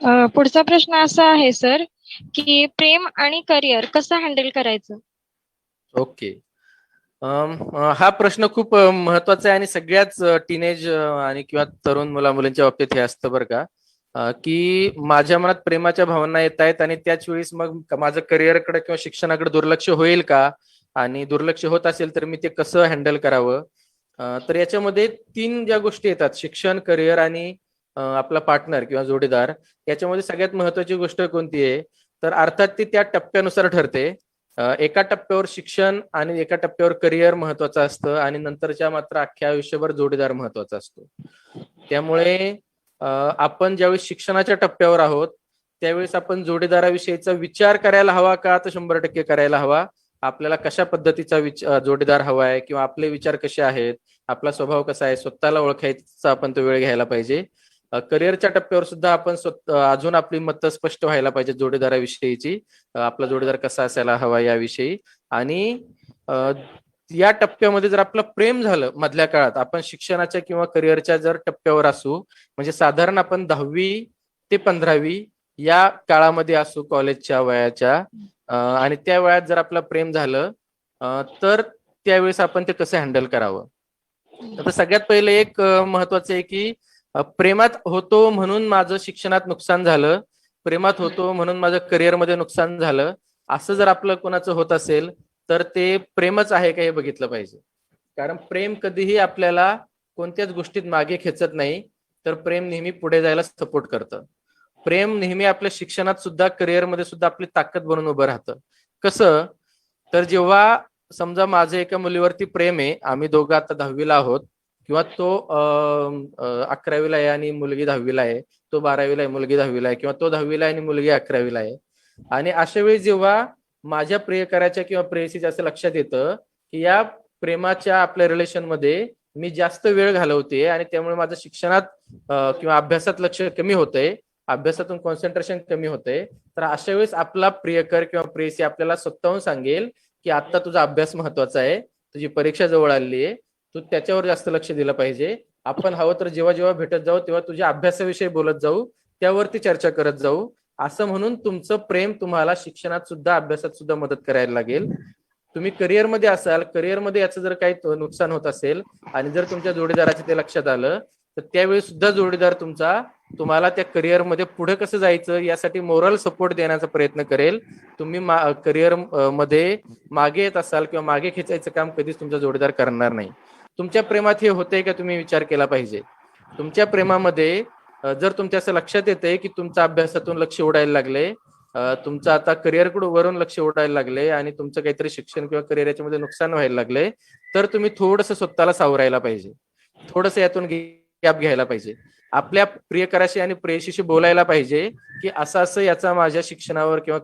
पुढचा प्रश्न असा आहे सर, की प्रेम आणि करिअर कसं हँडल करायचं? ओके. हा प्रश्न खूप महत्वाचा आहे आणि सगळ्याच टीनेज आणि किंवा तरुण मुला मुलींच्या बाबतीत हे असतं बरं का, की माझ्या मनात प्रेमाच्या भावना येत आहेत आणि त्याच वेळेस मग माझं करिअरकडे किंवा शिक्षणाकडे दुर्लक्ष होईल का, आणि दुर्लक्ष होत असेल तर मी ते कसं हँडल करावं. तर याच्यामध्ये तीन ज्या गोष्टी येतात, शिक्षण, करिअर आणि आपला पार्टनर किंवा जोडीदार, याच्यामध्ये सगळ्यात महत्वाची गोष्ट कोणती आहे, तर अर्थात ती त्या टप्प्यानुसार ठरते. एका टप्प्यावर शिक्षण आणि एका टप्प्यावर करिअर महत्वाचं असतं आणि नंतरच्या मात्र अख्ख्या आयुष्यभर जोडीदार महत्वाचा असतो. त्यामुळे आपण ज्यावेळेस शिक्षणाच्या टप्प्यावर आहोत त्यावेळेस आपण जोडीदाराविषयीचा विचार करायला हवा का, तर 100% करायला हवा. आपल्याला कशा पद्धतीचा जोडीदार हवा आहे किंवा आपले विचार कसे आहेत, आपला स्वभाव कसा आहे, स्वतःला ओळखायचा आपण तो वेळ घ्यायला पाहिजे. करिअरच्या टप्प्यावर सुद्धा आपण अजून आपली मतं स्पष्ट व्हायला पाहिजे जोडीदाराविषयीची, आपला जोडीदार कसा असायला हवा याविषयी. आणि या टप्प्यामध्ये जर आपलं प्रेम झालं मधल्या काळात, आपण शिक्षणाच्या किंवा करिअरच्या जर टप्प्यावर असू, म्हणजे साधारण आपण 10वी ते 15वी या काळामध्ये असू, कॉलेजच्या वयाच्या, आणि त्या वयात जर आपलं प्रेम झालं, तर त्यावेळेस आपण ते कसं हँडल करावं. आता सगळ्यात पहिले एक महत्वाचं आहे की प्रेमात होतो म्हणून माझं शिक्षणात नुकसान झालं, प्रेमात होतो म्हणून माझं करिअरमध्ये नुकसान झालं, असं जर आपलं कोणाचं होत असेल तर ते प्रेमच आहे का हे बघितलं पाहिजे. कारण प्रेम कधीही आपल्याला कोणत्याच गोष्टीत मागे खेचत नाही, तर प्रेम नेहमी पुढे जायला सपोर्ट करतं. प्रेम नेहमी आपल्या शिक्षणात सुद्धा, करिअरमध्ये सुद्धा आपली ताकद बनून उभं राहतं. कसं, तर जेव्हा समजा माझं एका मुलीवरती प्रेम आहे, आम्ही दोघं आता 10वीला आहोत, किंवा तो 11वीला आहे आणि मुलगी 10वीला आहे, तो 12वीला आहे, मुलगी 10वीला आहे, किंवा तो 10वीला आहे आणि मुलगी 11वीला आहे. आणि अशा वेळी जेव्हा माझ्या प्रियकराच्या किंवा प्रेयसीच्या असं लक्षात येतं की या प्रेमाच्या आपल्या रिलेशनमध्ये मी जास्त वेळ घालवते आणि त्यामुळे माझं शिक्षणात किंवा अभ्यासात लक्ष कमी होतंय, अभ्यासातून कॉन्सन्ट्रेशन कमी होतंय, तर अशा वेळेस आपला प्रियकर किंवा प्रेयसी आपल्याला स्वतःहून सांगेल की आता तुझा अभ्यास महत्वाचा आहे, तुझी परीक्षा जवळ आली आहे, तू त्याच्यावर जास्त लक्ष दिलं पाहिजे. आपण हवं तर जेव्हा जेव्हा भेटत जाऊ तेव्हा तुझ्या अभ्यासाविषयी बोलत जाऊ, त्यावरती चर्चा करत जाऊ, असं म्हणून तुमचं प्रेम तुम्हाला शिक्षणात सुद्धा अभ्यासात सुद्धा मदत करायला लागेल. तुम्ही करिअरमध्ये असाल, करिअरमध्ये याचं जर काही नुकसान होत असेल आणि जर तुमच्या जोडीदाराचे ते लक्षात आलं, तर त्यावेळी सुद्धा जोडीदार तुमचा तुम्हाला त्या करिअरमध्ये पुढे कसं जायचं यासाठी मोरल सपोर्ट देण्याचा प्रयत्न करेल. तुम्ही करिअर मध्ये मागे येत असाल किंवा मागे खेचायचं काम कधीच तुमचा जोडीदार करणार नाही. तुमच्या प्रेमात हे होतंय का, तुम्ही विचार केला पाहिजे. तुमच्या प्रेमामध्ये जर तुमच्या असं लक्षात येतंय की तुमचं अभ्यासातून लक्ष उडायला लागले, तुमचं आता करिअरकडे वरून लक्ष उडायला लागले आणि तुमचं काहीतरी शिक्षण किंवा करिअर याच्यामध्ये नुकसान व्हायला लागले, तर तुम्ही थोडंसं स्वतःला सावरायला पाहिजे, थोडंसं यातून गॅप घ्यायला पाहिजे. आपल्या प्रियकराशी आणि प्रेयशीशी बोलायला पाहिजे की असं असं याचा माझ्या शिक्षणावर किंवा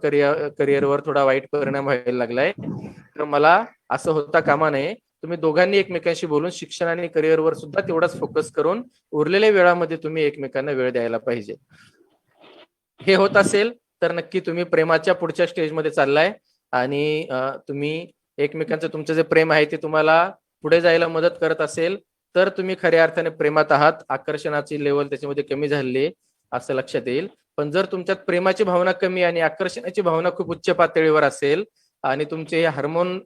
करिअरवर थोडा वाईट परिणाम व्हायला लागलाय, तर मला असं होता कामा नये. तुम्ही दोघांनी एकमेकांशी बोलून शिक्षण आणि करिअरवर सुद्धा तेवढाच फोकस करून उरलेल्या वेळामध्ये तुम्ही एकमेकांना वेळ द्यायला पाहिजे. हे होत असेल तर नक्की तुम्ही प्रेमाच्या पुढच्या स्टेजमध्ये चाललाय आणि तुम्ही एकमेकांचं, तुमचं जे प्रेम आहे ते तुम्हाला पुढे जायला मदत करत असेल, तर तुम्ही खऱ्या अर्थाने प्रेमात आहात. आकर्षणाची लेवल त्याच्यामध्ये कमी झाली असं लक्षात येईल. पण जर तुमच्यात प्रेमाची भावना कमी आणि आकर्षणाची भावना खूप उच्च पातळीवर असेल आणि तुमचे हार्मोन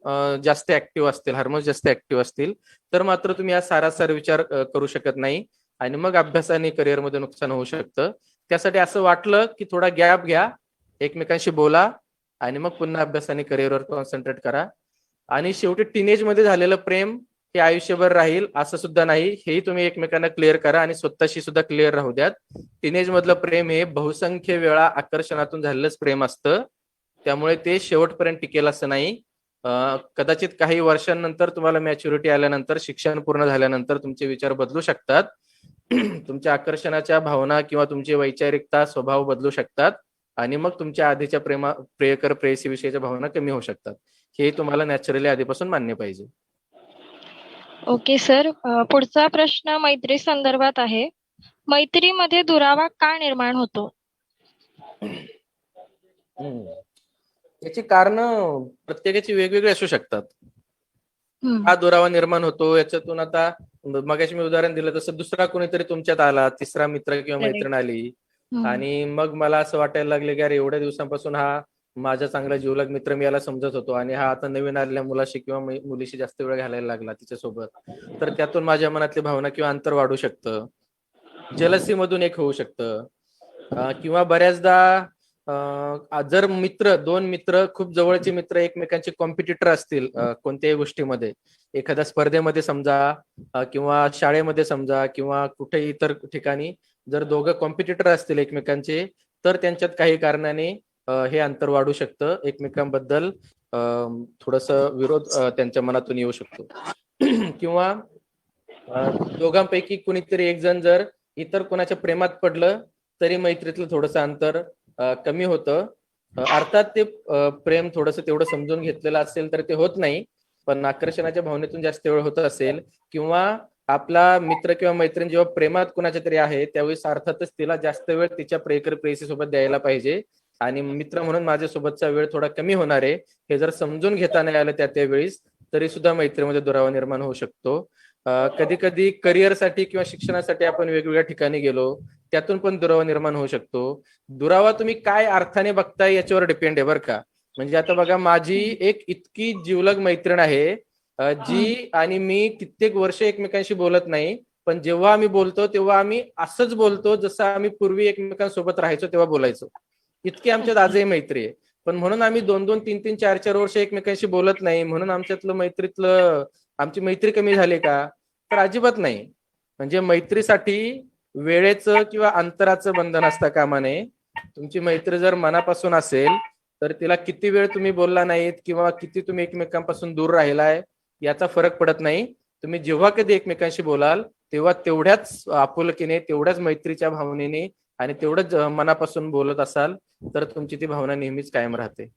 जास्त ऍक्टिव्ह असतील, हार्मोन्स जास्त ऍक्टिव्ह असतील, तर मात्र तुम्ही या सारासार विचार करू शकत नाही आणि मग अभ्यास आणि करिअरमध्ये नुकसान होऊ शकतं. त्यासाठी असं वाटलं की थोडा गॅप घ्या, एकमेकांशी बोला आणि मग पुन्हा अभ्यास आणि करिअरवर कॉन्सन्ट्रेट करा. आणि शेवटी टीनेज मध्ये झालेलं प्रेम हे आयुष्यभर राहील असं सुद्धा नाही, हेही तुम्ही एकमेकांना क्लिअर करा आणि स्वतःशी सुद्धा क्लिअर राहू द्यात. टीनेज मधलं प्रेम हे बहुसंख्य वेळा आकर्षणातून झालेलंच प्रेम असतं, त्यामुळे ते शेवटपर्यंत टिकेल असं नाही. कदाचित काही वर्षांनंतर तुम्हाला मॅच्युरिटी आल्यानंतर, शिक्षण पूर्ण झाल्यानंतर तुमचे विचार बदलू शकतात. तुमच्या आकर्षणाच्या भावना किंवा तुमची वैचारिकता, स्वभाव बदलू शकतात आणि मग तुमच्या आधीच्या प्रियकर प्रेयसी विषयीच्या भावना कमी होऊ शकतात. हे तुम्हाला नॅचरली आधीपासून मान्य पाहिजे. Okay sir. पुढचा प्रश्न मैत्री संदर्भात आहे. मैत्रीमध्ये दुरावा का निर्माण होतो? याची कारण प्रत्येकाची वेगवेगळी असू शकतात. हा दुरावा निर्माण होतो याच्यातून, आता मगाशी मी उदाहरण दिलं तसं दुसरा कोणीतरी तुमच्यात आला, तिसरा मित्र किंवा मैत्रीण आली, हम्म. आणि मग मला असं वाटायला लागलं की अरे एवढ्या दिवसांपासून हा माझा चांगला जीवलग मित्र मी याला समजत होतो आणि हा आता नवीन आलेल्या मुलाशी किंवा मुलीशी जास्त वेळ घालायला लागला तिच्यासोबत, तर त्यातून माझ्या मनातली भावना किंवा अंतर वाढू शकतं. जेलसी मधून एक होऊ शकतं. किंवा बऱ्याचदा जर दोन मित्र खूप जवळचे मित्र एकमेकांचे कॉम्पिटिटर असतील कोणत्याही गोष्टीमध्ये, एखाद्या स्पर्धेमध्ये समजा, किंवा शाळेमध्ये समजा, किंवा कुठेही इतर ठिकाणी जर दोघं कॉम्पिटिटर असतील एकमेकांचे, तर त्यांच्यात काही कारणाने हे अंतर वाढू शकतं. एकमेकांबद्दल थोडस विरोध त्यांच्या मनातून येऊ शकतो. किंवा दोघांपैकी कुणीतरी एक जण जर इतर कोणाच्या प्रेमात पडलं तरी मैत्रीतलं थोडंसं अंतर कमी होतं. अर्थात ते प्रेम थोडंसं तेवढं समजून घेतलेलं असेल तर ते होत नाही, पण आकर्षणाच्या भावनेतून जास्त वेळ होत असेल, किंवा आपला मित्र किंवा मैत्रीण जेव्हा प्रेमात कुणाच्या तरी आहे त्यावेळेस अर्थातच तिला जास्त वेळ तिच्या प्रेयकर प्रेयसी सोबत द्यायला पाहिजे, आणि मित्र म्हणून माझ्यासोबतचा वेळ थोडा कमी होणार आहे हे जर समजून घेता नाही आलं त्यावेळेस, तरी सुद्धा मैत्रीमध्ये दुरावा निर्माण होऊ शकतो. कधी कधी करिअरसाठी किंवा शिक्षणासाठी आपण वेगवेगळ्या ठिकाणी गेलो, त्यातून पण दुरावा निर्माण होऊ शकतो. दुरावा तुम्ही काय अर्थाने बघताय याच्यावर डिपेंड आहे बरं का. म्हणजे आता बघा, माझी एक इतकी जीवलग मैत्रीण आहे जी आणि मी कित्येक वर्ष एकमेकांशी बोलत नाही, पण जेव्हा आम्ही बोलतो तेव्हा आम्ही असंच बोलतो जसं आम्ही पूर्वी एकमेकांसोबत राहायचो तेव्हा बोलायचो. इतकी आमच्यात ओके. आजही मैत्री आहे. पण म्हणून आम्ही 2-2, 3-3, 4-4 वर्ष एकमेकांशी बोलत नाही म्हणून आमची मैत्री कमी झाली का? तर अजिबात नाही. म्हणजे मैत्रीसाठी वेळेचं किंवा अंतराचं बंधन असता कामा नये. तुमची मैत्री जर मनापासून असेल तर तिला किती वेळ तुम्ही बोलला नाहीत किंवा किती तुम्ही एकमेकांपासून दूर राहिलाय याचा फरक पडत नाही. तुम्ही जेव्हा कधी एकमेकांशी बोलाल तेव्हा तेवढ्याच आपुलकीने, तेवढ्याच मैत्रीच्या भावनेने आणि तेवढंच मनापासून बोलत असाल तर तुमची ती भावना नेहमीच कायम राहते.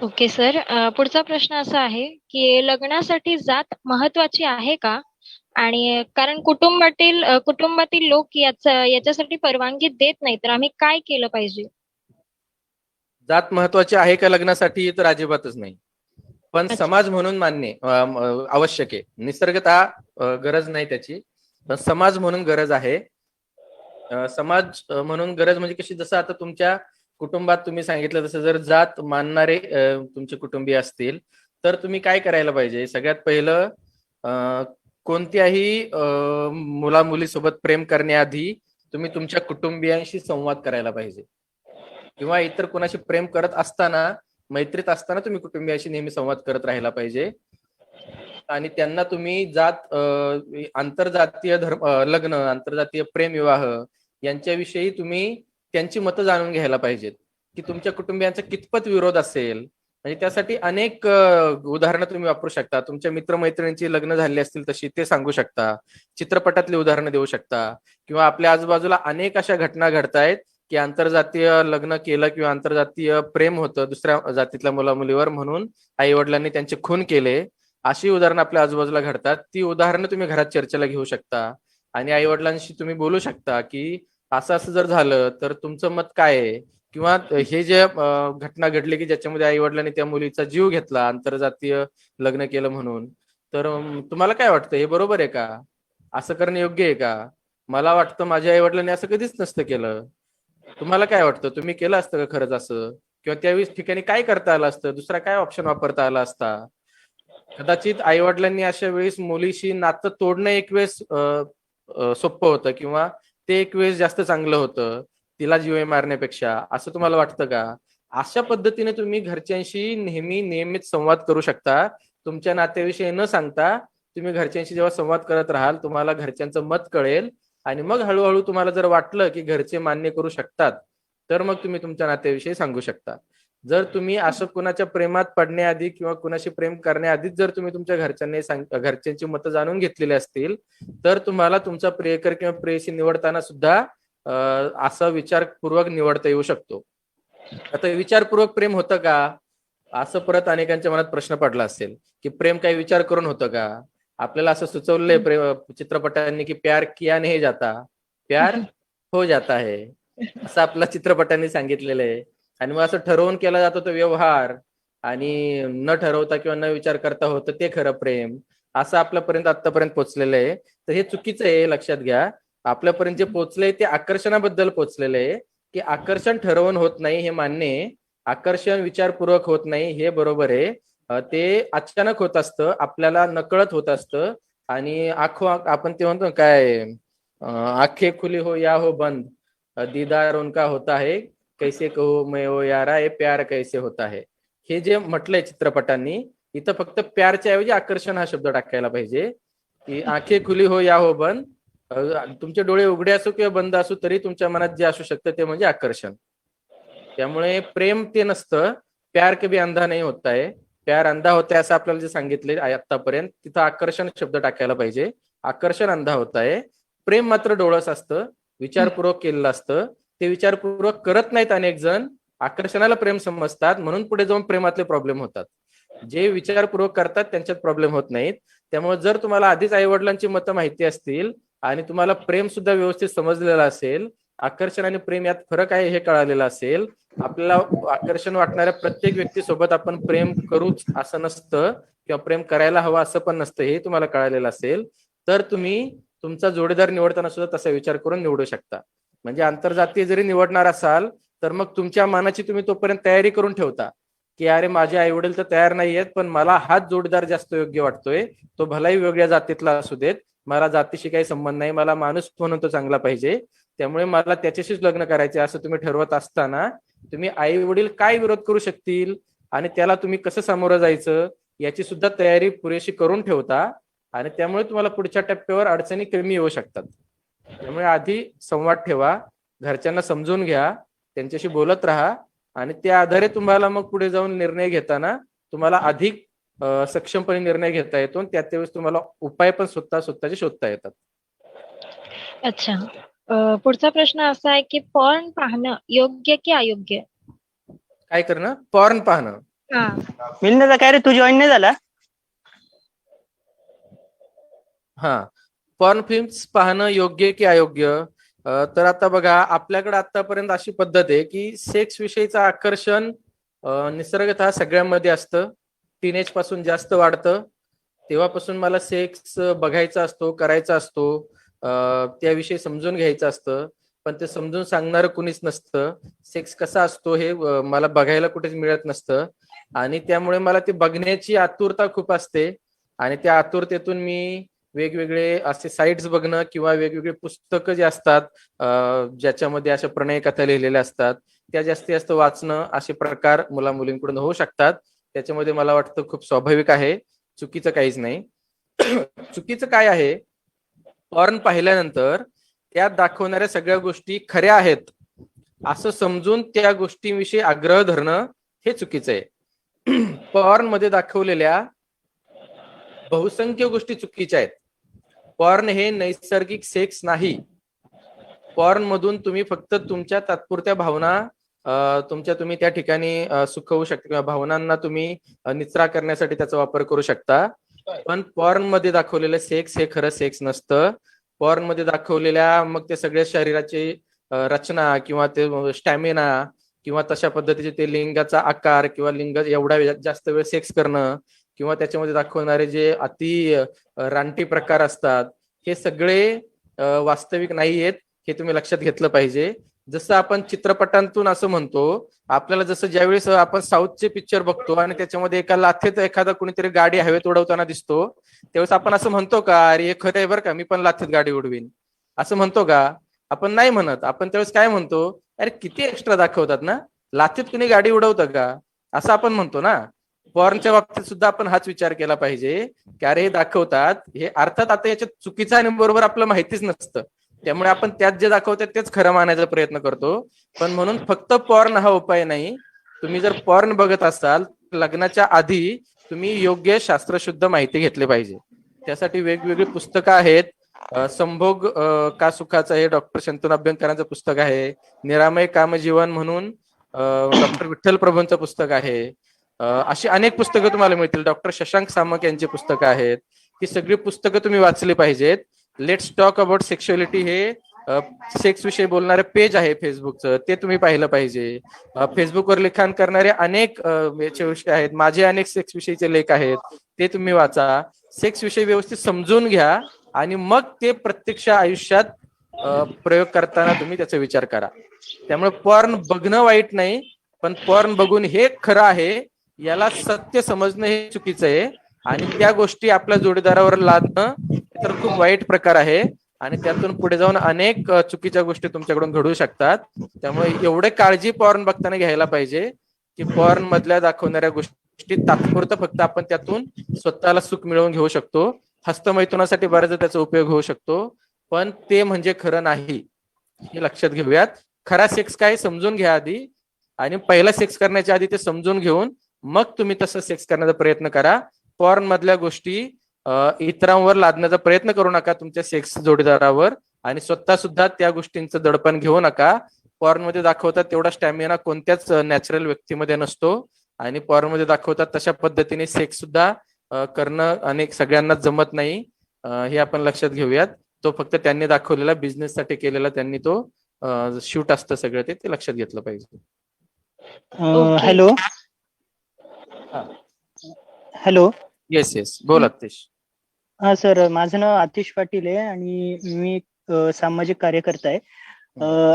Okay sir. पुढचा प्रश्न असा आहे की लग्नासाठी जात महत्वाची आहे का? आणि कारण कुटुंबातील लोक याच्यासाठी परवानगी देत नाही, तर आम्ही काय केलं पाहिजे? जात महत्वाची आहे का लग्नासाठी? तर अजिबातच नाही. पण अच्छा. समाज म्हणून आवश्यक आहे. निसर्गतः गरज नाही त्याची, पण समाज म्हणून गरज आहे. समाज म्हणून गरज म्हणजे कशी, जसं आता तुमच्या कुटुंबात तुम्ही सांगितलं तसं जर जात मानणारे तुमचे कुटुंबीय असतील तर तुम्ही काय करायला पाहिजे? सगळ्यात पहिलं, कोणत्याही मुला मुलीसोबत प्रेम करण्याआधी तुम्ही तुमच्या कुटुंबियांशी संवाद करायला पाहिजे, किंवा इतर कोणाशी प्रेम करत असताना, मैत्रीत असताना तुम्ही कुटुंबियाशी नेहमी संवाद करत राहायला पाहिजे. आणि त्यांना तुम्ही आंतरजातीय लग्न, आंतरजातीय प्रेम विवाह यांच्याविषयी तुम्ही त्यांची मतं जाणून घ्यायला पाहिजेत, की तुमच्या कुटुंबियांचा कितपत विरोध असेल. म्हणजे त्यासाठी अनेक उदाहरणं तुम्ही वापरू शकता. तुमच्या मित्रमैत्रिणींची लग्न झाली असतील तशी ते सांगू शकता, चित्रपटातली उदाहरणं देऊ शकता, किंवा आपल्या आजूबाजूला अनेक अशा घटना घडतायत की आंतरजातीय लग्न केलं किंवा आंतरजातीय प्रेम होतं दुसऱ्या जातीतल्या मुला मुलीवर, म्हणून आई वडिलांनी त्यांचे खून केले. अशी उदाहरणं आपल्या आजूबाजूला घडतात. ती उदाहरणं तुम्ही घरात चर्चेला घेऊ शकता आणि आई वडिलांशी तुम्ही बोलू शकता की असं असं जर झालं तर तुमचं मत काय आहे, किंवा हे जे घटना घडली की ज्याच्यामध्ये आई वडिलांनी त्या मुलीचा जीव घेतला आंतरजातीय लग्न केलं म्हणून, तर तुम्हाला काय वाटतं, हे बरोबर आहे का? असं करणं योग्य आहे का? मला वाटतं माझ्या आई वडिलांनी असं कधीच नसतं केलं. तुम्हाला काय वाटतं, तुम्ही केलं असतं का खरंच असं? किंवा त्यावेळेस ठिकाणी काय करता आलं असतं, दुसरा काय ऑप्शन वापरता आला असता? कदाचित आई वडिलांनी अशा वेळेस मुलीशी नातं तोडणं एक वेळेस सोपं होतं, किंवा ते एक वेळेस जास्त चांगलं होतं तिला जीवे मारण्यापेक्षा, असं तुम्हाला वाटतं का? अशा पद्धतीने तुम्ही घरच्यांशी नेहमी नियमित संवाद करू शकता. तुमच्या नात्याविषयी न सांगता तुम्ही घरच्यांशी जेव्हा संवाद करत राहाल तुम्हाला घरच्यांचं मत कळेल, आणि मग हळूहळू तुम्हाला जर वाटलं की घरचे मान्य करू शकतात तर मग तुम्ही तुमच्या नात्याविषयी सांगू शकता. जर तुम्ही असं कुणाच्या प्रेमात पडण्याआधी किंवा कुणाशी प्रेम करण्याआधीच जर तुम्ही तुमच्या घरच्यांची मतं जाणून घेतलेली असतील तर तुम्हाला तुमचा प्रियकर किंवा प्रेयसी निवडताना सुद्धा असा विचारपूर्वक निवडता येऊ शकतो. आता विचारपूर्वक प्रेम होतं का, असं परत अनेकांच्या मनात प्रश्न पडला असेल की प्रेम काही विचार करून होतं का? आपल्याला असं सुचवलंय चित्रपटांनी की प्यार किया नहीं जाता, प्यार हो जाता है, असं आपल्या चित्रपटांनी सांगितलेलं आहे. आणि मग असं ठरवून केला जातो तो व्यवहार, आणि न ठरवता किंवा न विचार करता होतं ते खरं प्रेम, असं आपल्यापर्यंत आतापर्यंत पोहोचलेलं आहे. तर हे चुकीचं आहे, लक्षात घ्या. आपल्यापर्यंत जे पोहोचलंय ते आकर्षणाबद्दल पोहोचलेलं आहे, की आकर्षण ठरवून होत नाही हे मान्य आहे. आकर्षण विचारपूर्वक होत नाही हे बरोबर आहे. ते अचानक होत असतं, आपल्याला नकळत होत असतं. आणि आपण ते म्हणतो काय, आंखें खुली हो या हो बंद, दीदार उनका होता है, कैसे कहो मैं ओ यारा, ये प्यार कैसे होता है. हे जे म्हटलंय चित्रपटांनी, इथं फक्त प्यारच्या ऐवजी आकर्षण हा शब्द टाकायला पाहिजे, की आंखें खुली हो या हो बंद, तुमचे डोळे उघडे असो किंवा बंद असो तरी तुमच्या मनात जे असू शकतं ते म्हणजे आकर्षण. त्यामुळे प्रेम ते नसतं. प्यार कभी अंधा नाही होता है. प्यार अंधा होता है असं आपल्याला जे सांगितले आतापर्यंत, तिथं आकर्षण शब्द टाकायला पाहिजे. आकर्षण अंधा होत आहे. प्रेम मात्र डोळस असतं, विचारपूर्वक केलेलं असतं. ते विचारपूर्वक करत नाहीत अनेक जण, आकर्षणाला प्रेम समजतात, म्हणून पुढे जाऊन प्रेमातले प्रॉब्लेम होतात. जे विचारपूर्वक करतात त्यांच्यात प्रॉब्लेम होत नाहीत. त्यामुळे जर तुम्हाला आधीच आई वडिलांची मतं माहिती असतील आणि तुम्हाला प्रेम सुद्धा व्यवस्थित समजलेलं असेल, आकर्षण आणि प्रेम यात फरक आहे हे कळालेलं असेल, आपल्याला आकर्षण वाटणाऱ्या प्रत्येक व्यक्तीसोबत आपण प्रेम करूच असं नसतं, किंवा प्रेम करायला हवं असं पण नसतं, हे तुम्हाला कळालेलं असेल, तर तुम्ही तुमचा जोडीदार निवडताना सुद्धा तसा विचार करून निवडू शकता. म्हणजे आंतरजातीय जरी निवडणार असाल तर मग तुमच्या मनाची तुम्ही तोपर्यंत तयारी करून ठेवता, की अरे माझे आई वडील तर तयार नाहीयेत, पण मला हाच जोडीदार जास्त योग्य वाटतोय, तो भलाही वेगळ्या जातीतला असू देत, मला जातीशी काही संबंध नाही, मला माणूस म्हणून तो चांगला पाहिजे, त्यामुळे मला त्याच्याशीच लग्न करायचे असं तुम्ही ठरवत असताना तुम्ही आई वडील काय विरोध करू शकतील आणि त्याला तुम्ही कसं सामोरं जायचं याची सुद्धा तयारी पुरेशी करून ठेवता. आणि त्यामुळे तुम्हाला पुढच्या टप्प्यावर अडचणी कमी येऊ शकतात. त्यामुळे आधी संवाद ठेवा, घरच्यांना समजून घ्या, त्यांच्याशी बोलत राहा, आणि त्या आधारे तुम्हाला मग पुढे जाऊन निर्णय घेताना तुम्हाला अधिक सक्षमपणे निर्णय घेता येतो. त्यावेळेस तुम्हाला उपाय पण स्वतःचे शोधता येतात. अच्छा. पुढचा प्रश्न असा आहे की पॉर्न पाहणं योग्य की अयोग्य? काय करणं? पॉर्न पाहणं. हा. मिलण्याचा काय रे, तू जॉईन नाही झाला? हा, पॉर्न फिल्म्स पाहणं योग्य की अयोग्य? तर आता बघा, आपल्याकडे आतापर्यंत अशी पद्धत आहे की सेक्स विषयीचं आकर्षण निसर्गतः सगळ्यांमध्ये असतं. टीनेज पासून जास्त वाढतं. तेव्हापासून मला सेक्स बघायचा असतो, करायचा असतो, त्याविषयी समजून घ्यायचं असतं, पण ते समजून सांगणारं कुणीच नसतं. सेक्स कसा असतो हे मला बघायला कुठेच मिळत नसतं, आणि त्यामुळे मला ते बघण्याची आतुरता खूप असते. आणि त्या आतुरतेतून मी वेगवेगळे असे साइट्स बघणं किंवा वेगवेगळे पुस्तकं जे असतात ज्याच्यामध्ये अशा प्रणय कथा लिहिलेल्या असतात त्या जास्तीत जास्त वाचणं, असे प्रकार मुला मुलींकडून होऊ शकतात. त्याच्यामध्ये मला वाटतं खूप स्वाभाविक आहे, चुकीचं काहीच नाही. चुकीचं काय आहे? पॉर्न पाहिल्यानंतर त्यात दाखवणाऱ्या सगळ्या गोष्टी खऱ्या आहेत असं समजून त्या गोष्टींविषयी आग्रह धरणं हे चुकीचं आहे. पॉर्न मध्ये दाखवलेल्या बहुसंख्य गोष्टी चुकीच्या आहेत. पॉर्न हे नैसर्गिक सेक्स नाही. पॉर्न मधून तुम्ही फक्त तुमच्या तात्पुरत्या भावना तुम्ही त्या ठिकाणी सुखवू शकता, किंवा भावनांना तुम्ही निचरा करण्यासाठी त्याचा वापर करू शकता. पण पॉर्न मध्ये दाखवलेलं सेक्स हे खरं सेक्स नसतं. पॉर्न मध्ये दाखवलेल्या मग ते सगळ्या शरीराची रचना किंवा ते स्टॅमिना किंवा तशा पद्धतीचे ते लिंगाचा आकार किंवा लिंग एवढा जास्त वेळ सेक्स करणं किंवा त्याच्यामध्ये दाखवणारे जे अति रानटी प्रकार असतात हे सगळे वास्तविक नाही आहेत, हे तुम्ही लक्षात घेतलं पाहिजे. जसं आपण चित्रपटांतून असं म्हणतो, आपल्याला जसं ज्यावेळेस आपण साऊथचे पिक्चर बघतो आणि त्याच्यामध्ये एका लाथेत एखादा कुणीतरी गाडी हवेत उडवताना दिसतो, त्यावेळेस आपण असं म्हणतो का अरे हे खरं आहे बरं का, मी पण लाथेत गाडी उडवीन, असं म्हणतो का? आपण नाही म्हणत. आपण त्यावेळेस काय म्हणतो, अरे किती एक्स्ट्रा दाखवतात ना, लाथेत कुणी गाडी उडवतं का, असं आपण म्हणतो ना. पॉर्नच्या बाबतीत सुद्धा आपण हाच विचार केला पाहिजे की अरे हे दाखवतात, हे अर्थात आता याच्यात चुकीचं आणि बरोबर आपलं माहितीच नसतं, त्यामुळे आपण त्यात जे दाखवतात तेच खरं मानायचा प्रयत्न करतो. पण म्हणून फक्त पॉर्न हा उपाय नाही. तुम्ही जर पॉर्न बघत असाल, लग्नाच्या आधी तुम्ही योग्य शास्त्रशुद्ध माहिती घेतली पाहिजे. त्यासाठी वेगवेगळी पुस्तकं आहेत. संभोग का सुखाचं हे डॉक्टर शंतनू अभ्यंकरांचं पुस्तक आहे. निरामय कामजीवन म्हणून डॉक्टर विठ्ठल प्रभूंचं पुस्तक आहे. अशी अनेक पुस्तकं तुम्हाला मिळतील. डॉक्टर शशांक सामक यांची पुस्तकं आहेत. ही सगळी पुस्तकं तुम्ही वाचली पाहिजेत. लेट्स टॉक अबाउट सेक्शुअलिटी हे सेक्स विषयी बोलणारे पेज आहे फेसबुकचं, ते तुम्ही पाहिलं पाहिजे. फेसबुकवर लिखाण करणारे अनेक याचे विषय आहेत. माझे अनेक सेक्स विषयीचे लेख आहेत, ते तुम्ही वाचा. सेक्स विषयी व्यवस्थित समजून घ्या आणि मग ते प्रत्यक्ष आयुष्यात प्रयोग करताना तुम्ही त्याचा विचार करा. त्यामुळे पॉर्न बघणं वाईट नाही, पण पॉर्न बघून हे खरं आहे याला सत्य समजणं हे चुकीचं आहे. आणि त्या गोष्टी आपल्या जोडीदारावर लादणं हे तर खूप वाईट प्रकार आहे. आणि त्यातून पुढे जाऊन अनेक चुकीच्या गोष्टी तुमच्याकडून घडू शकतात. त्यामुळे एवढे काळजी पॉर्न बघताना घ्यायला पाहिजे की पॉर्न मधल्या दाखवणाऱ्या गोष्टी तात्पुरतं फक्त आपण त्यातून स्वतःला सुख मिळवून घेऊ शकतो. हस्तमैथुनासाठी बऱ्याचदा त्याचा उपयोग होऊ शकतो, पण ते म्हणजे खरं नाही हे लक्षात घेऊयात. खरा सेक्स काय समजून घ्या आधी, आणि पहिला सेक्स करण्याच्या आधी ते समजून घेऊन मग तुम्ही तसं सेक्स करण्याचा प्रयत्न करा. पॉर्न मधल्या गोष्टी इतरांवर लादण्याचा प्रयत्न करू नका तुमच्या सेक्स जोडीदारावर, आणि स्वतः सुद्धा त्या गोष्टींचं दडपण घेऊ नका. पॉर्न मध्ये दाखवतात तेवढा स्टॅमिना कोणत्याच नॅचरल व्यक्तीमध्ये नसतो, आणि पॉर्न मध्ये दाखवतात तशा पद्धतीने सेक्स सुद्धा करणं अनेक सगळ्यांना जमत नाही. हे आपण लक्षात घेऊयात. तो फक्त त्यांनी दाखवलेला बिझनेस साठी केलेला त्यांनी तो शूट असतं सगळं, ते लक्षात घेतलं पाहिजे. Okay. Hello hello. Yes yes, बोल अतिश. हा सर, माझं नाव आतिश पाटील आहे आणि मी सामाजिक कार्यकर्ता आहे.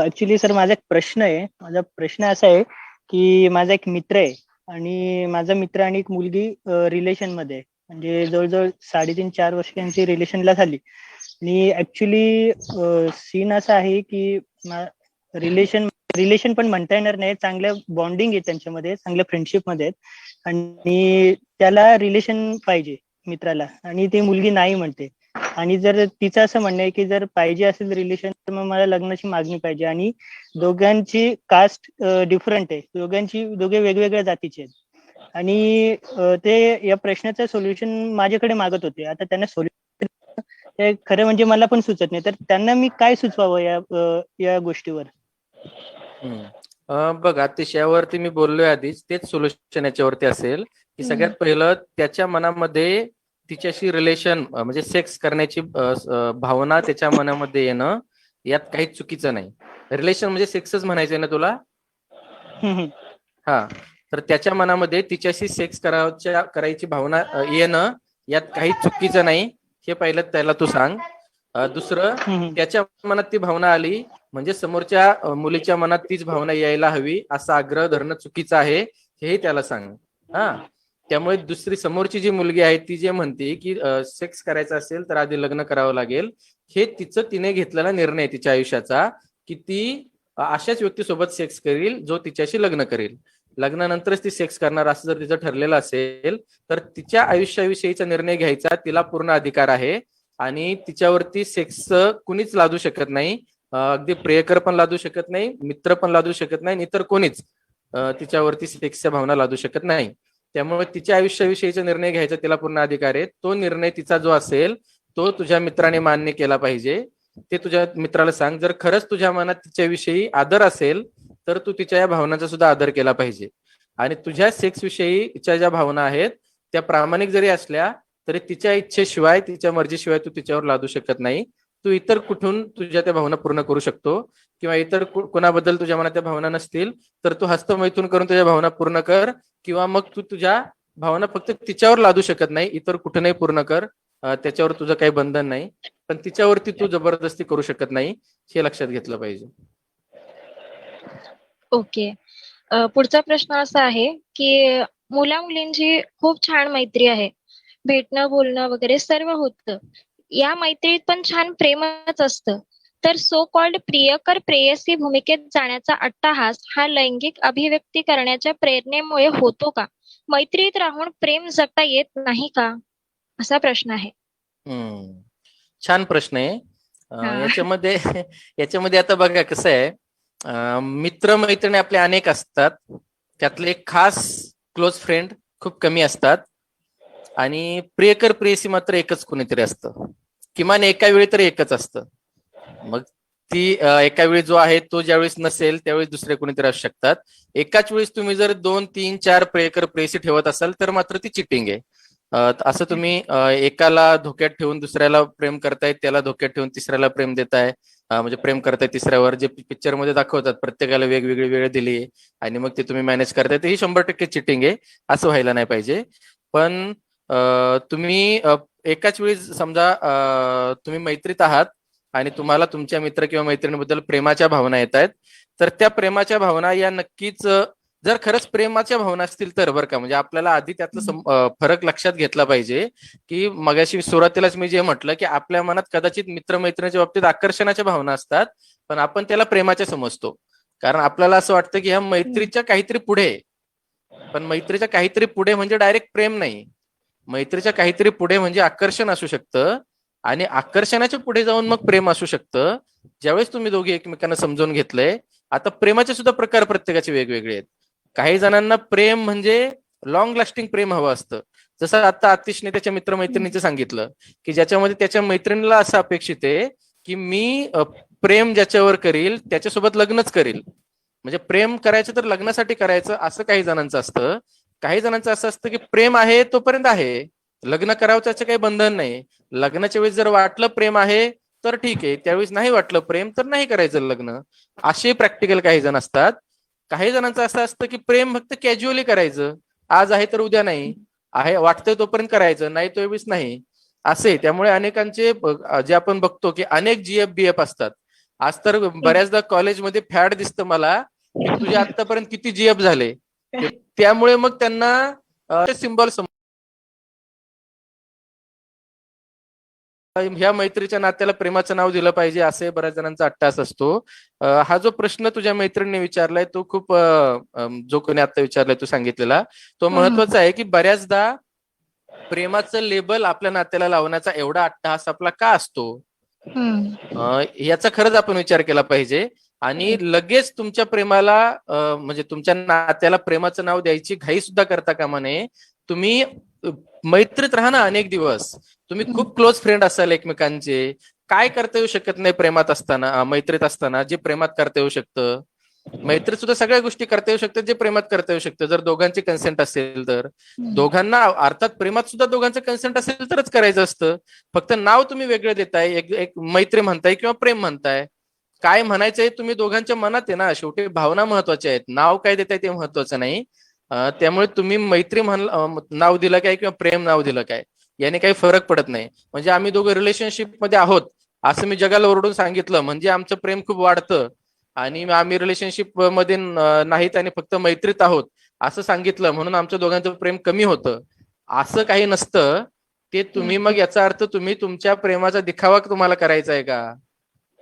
ऍक्च्युली सर, माझा एक प्रश्न आहे. माझा प्रश्न असा आहे की माझा एक मित्र आहे आणि माझा मित्र आणि एक मुलगी रिलेशन मध्ये आहे. म्हणजे जवळजवळ 3.5-4 वर्ष त्यांची रिलेशनला झाली. आणि ऍक्च्युली सीन असा आहे की रिलेशन पण म्हणता येणार नाही, चांगलं बॉन्डिंग आहे त्यांच्यामध्ये, चांगल्या फ्रेंडशिप मध्ये आहेत. आणि त्याला रिलेशन पाहिजे मित्राला, आणि ती मुलगी नाही म्हणते. आणि जर तिचं असं म्हणणं आहे की जर पाहिजे असेल रिलेशन तर मग मला लग्नाची मागणी पाहिजे. आणि दोघांची कास्ट डिफरंट आहे, दोघे वेगवेगळ्या जातीचे आहेत. आणि ते या प्रश्नाचं सोल्युशन माझ्याकडे मागत होते. आता त्यांना सोल्युशन खरं म्हणजे मला पण सुचत नाही, तर त्यांना मी काय सुचवावं या गोष्टीवर? बघ अतिश, यावरती मी बोललोय आधीच, तेच सोल्युशन याच्यावरती असेल की सगळ्यात पहिलं त्याच्या मनामध्ये तिच्याशी रिलेशन म्हणजे सेक्स करण्याची भावना त्याच्या मनामध्ये येणं, यात काही चुकीचं नाही. रिलेशन म्हणजे सेक्सच म्हणायचंय ना तुला? हा, तर त्याच्या मनामध्ये तिच्याशी सेक्स करायची भावना येणं यात काही चुकीचं नाही, हे पहिलं त्याला तू सांग. दुसरं, त्याच्या मनात ती भावना आली म्हणजे समोरच्या मुलीच्या मनात तीच भावना यायला हवी असा आग्रह धरणं चुकीचं आहे, हेही त्याला सांग. हा, त्यामुळे दुसरी समोरची जी मुलगी आहे ती जे म्हणते की सेक्स करायचा असेल तर आधी लग्न करावं लागेल, हे तिने घेतलेला निर्णय तिच्या आयुष्याचा की ती अशाच व्यक्तीसोबत सेक्स करेल जो तिच्याशी लग्न करेल. लग्नानंतरच ती सेक्स करणार असं जर तिचं ठरलेलं असेल तर तिच्या आयुष्याविषयीचा निर्णय घ्यायचा तिला पूर्ण अधिकार आहे. आणि तिच्यावरती सेक्स कुणीच लादू शकत नाही. अगदी प्रियकर पण लादू शकत नाही, मित्र पण लादू शकत नाही, इतर कोणीच तिच्यावरती सेक्सच्या भावना लादू शकत नाही. त्यामुळे तिच्या आयुष्याविषयीचा निर्णय घ्यायचा तिला पूर्ण अधिकार आहे. तो निर्णय तिचा जो असेल तो तुझ्या मित्राने मान्य केला पाहिजे. ते तुझ्या मित्राला सांग. जर खरंच तुझ्या मनात तिच्याविषयी आदर असेल तर तू तिच्या या भावनांचा सुद्धा आदर केला पाहिजे. आणि तुझ्या सेक्स विषयीच्या ज्या भावना आहेत त्या प्रामाणिक जरी असल्या तरी तिच्या इच्छेशिवाय, तिच्या मर्जीशिवाय तू तिच्यावर लादू शकत नाही. तू इतर कुठून तुझ्या त्या भावना पूर्ण करू शकतो, किंवा इतर कोणाबद्दल तुझ्या मनात त्या भावना नसतील तर तू हस्तमैथून करून तुझ्या भावना पूर्ण कर, किंवा मग तू तुझ्या भावना फक्त तिच्यावर लादू शकत नाही, इतर कुठूनही पूर्ण कर. त्याच्यावर तुझं काही बंधन नाही, पण तिच्यावरती तू जबरदस्ती करू शकत नाही, हे लक्षात घेतलं पाहिजे. ओके. पुढचा प्रश्न असा आहे की मुला मुलींची खूप छान मैत्री आहे, भेटणं बोलणं वगैरे सर्व होतं. या मैत्रीत पण छान प्रेमच असतं. तर सो कॉल्ड प्रियकर प्रेयसी भूमिकेत जाण्याचा अट्टहास हा लैंगिक अभिव्यक्ती करण्याच्या प्रेरणेमुळे होतो का? मैत्रीत राहून प्रेम जगता येत नाही का? असा प्रश्न आहे. छान प्रश्न आहे. हा. याच्यामध्ये आता बघा कसं आहे, मित्र मैत्रिणी आपले अनेक असतात, त्यातले एक खास क्लोज फ्रेंड खूप कमी असतात, आणि प्रियकर प्रेयसी मात्र एकच कोणीतरी असतं, किमान एका वेळी तरी एकच असतं. मग ती एका वेळी जो आहे तो ज्यावेळेस नसेल त्यावेळी दुसरे कोणीतरी असू शकतात. एकाच वेळेस तुम्ही जर 2, 3, 4 प्रियकर प्रेयसी ठेवत असाल तर मात्र ती चिटिंग आहे. असं तुम्ही एकाला धोक्यात ठेवून दुसऱ्याला प्रेम करताय, त्याला धोक्यात ठेवून तिसऱ्याला प्रेम देताय, म्हणजे प्रेम करताय तिसऱ्यावर, जे पिक्चर मध्ये दाखवतात प्रत्येकाला वेगवेगळी वेळ दिली आणि मग ते तुम्ही मॅनेज करताय, तर ही 100% चिटिंग आहे. असं व्हायला नाही पाहिजे. पण तुम्ही एकाच वेळी समजा तुम्ही मैत्रीत आहात आणि तुम्हाला तुमच्या मित्र किंवा मैत्रिणीबद्दल प्रेमाच्या भावना येत आहेत, तर त्या प्रेमाच्या भावना या नक्कीच जर खरंच प्रेमाच्या भावना असतील तर बरं का, म्हणजे आपल्याला आधी त्यातला फरक लक्षात घेतला पाहिजे की मगाशी सुरुवातीलाच मी जे म्हटलं की आपल्या मनात कदाचित मित्रमैत्रिणीच्या बाबतीत आकर्षणाच्या भावना असतात, पण आपण त्याला प्रेमाच्या समजतो. कारण आपल्याला असं वाटतं की ह्या मैत्रीच्या काहीतरी पुढे, पण मैत्रीच्या काहीतरी पुढे म्हणजे डायरेक्ट प्रेम नाही. मैत्रीच्या काहीतरी पुढे म्हणजे आकर्षण असू शकतं, आणि आकर्षणाच्या पुढे जाऊन मग प्रेम असू शकतं, ज्यावेळेस तुम्ही दोघे एकमेकांना समजून घेतलंय. आता प्रेमाचे सुद्धा प्रकार प्रत्येकाचे वेगवेगळे आहेत. काही जणांना प्रेम म्हणजे लॉंग लास्टिंग प्रेम हवं असतं, जसं आता आतिशने त्याच्या मित्रमैत्रिणीचं सांगितलं की ज्याच्यामध्ये त्याच्या मैत्रिणीला असं अपेक्षित आहे की मी प्रेम ज्याच्यावर करील त्याच्यासोबत लग्नच करील. म्हणजे प्रेम करायचं तर लग्नासाठी करायचं असं काही जणांचं असतं. काही जणांचं असं असतं की प्रेम आहे तोपर्यंत आहे, लग्न करावं त्याचं काही बंधन नाही. लग्नाच्या वेळेस जर वाटलं प्रेम आहे तर ठीक आहे, त्यावेळेस नाही वाटलं प्रेम तर नाही करायचं लग्न. असे प्रॅक्टिकल काही जण असतात. काही जणांचं असं असतं की प्रेम फक्त कॅज्युअली करायचं, आज आहे तर उद्या नाही, आहे वाटतंय तोपर्यंत करायचं, नाही तो वेळेस नाही, असे. त्यामुळे अनेकांचे जे आपण बघतो की अनेक जीएफ बीएफ असतात. आज तर बऱ्याचदा कॉलेजमध्ये फॅड दिसतं मला की तुझे आतापर्यंत किती जीएफ झाले. त्यामुळे मग त्यांना सिम्बॉल ह्या मैत्रीच्या नात्याला प्रेमाचं नाव दिलं पाहिजे असे बऱ्याच जणांचा अट्टास असतो. हा जो प्रश्न तुझ्या मैत्रिणीने विचारलाय तो खूप जो कोणी आता विचारलाय तो सांगितलेला तो महत्वाचा आहे की बऱ्याचदा प्रेमाचं लेबल आपल्या नात्याला लावण्याचा एवढा अट्टहास आपला का असतो, याचा खरंच आपण विचार केला पाहिजे. आणि लगेच तुमच्या प्रेमाला म्हणजे तुमच्या नात्याला प्रेमाचं नाव द्यायची घाई सुद्धा करता कामा नये. तुम्ही मैत्रीत राहा ना अनेक दिवस, तुम्ही खूप क्लोज फ्रेंड असाल एकमेकांचे, काय करता येऊ शकत नाही प्रेमात असताना, मैत्रीत असताना जे प्रेमात करता येऊ शकतं. मैत्रीत सुद्धा सगळ्या गोष्टी करता येऊ शकतात जे प्रेमात करता येऊ शकतं, जर दोघांची कन्सेंट असेल तर. दोघांना अर्थात प्रेमात सुद्धा दोघांचं कन्सेंट असेल तरच करायचं असतं. फक्त नाव तुम्ही वेगळं देताय, एक मैत्री म्हणताय किंवा प्रेम म्हणताय. काय म्हणायचंय तुम्ही दोघांच्या मनात आहे ना, शेवटी भावना महत्वाच्या आहेत, नाव काय देताय ते महत्वाचं नाही. त्यामुळे तुम्ही मैत्री नाव दिलं काय किंवा प्रेम नाव दिलं काय याने काही फरक पडत नाही. म्हणजे आम्ही दोघं रिलेशनशिप मध्ये आहोत असं मी जगाला ओरडून सांगितलं म्हणजे आमचं प्रेम खूप वाढतं, आणि आम्ही रिलेशनशिप मध्ये नाहीत आणि फक्त मैत्रीत आहोत असं सांगितलं म्हणून आमच्या दोघांचं प्रेम कमी होतं, असं काही नसतं. ते तुम्ही मग याचा अर्थ तुम्ही तुमच्या प्रेमाचा दिखावा तुम्हाला करायचा आहे का,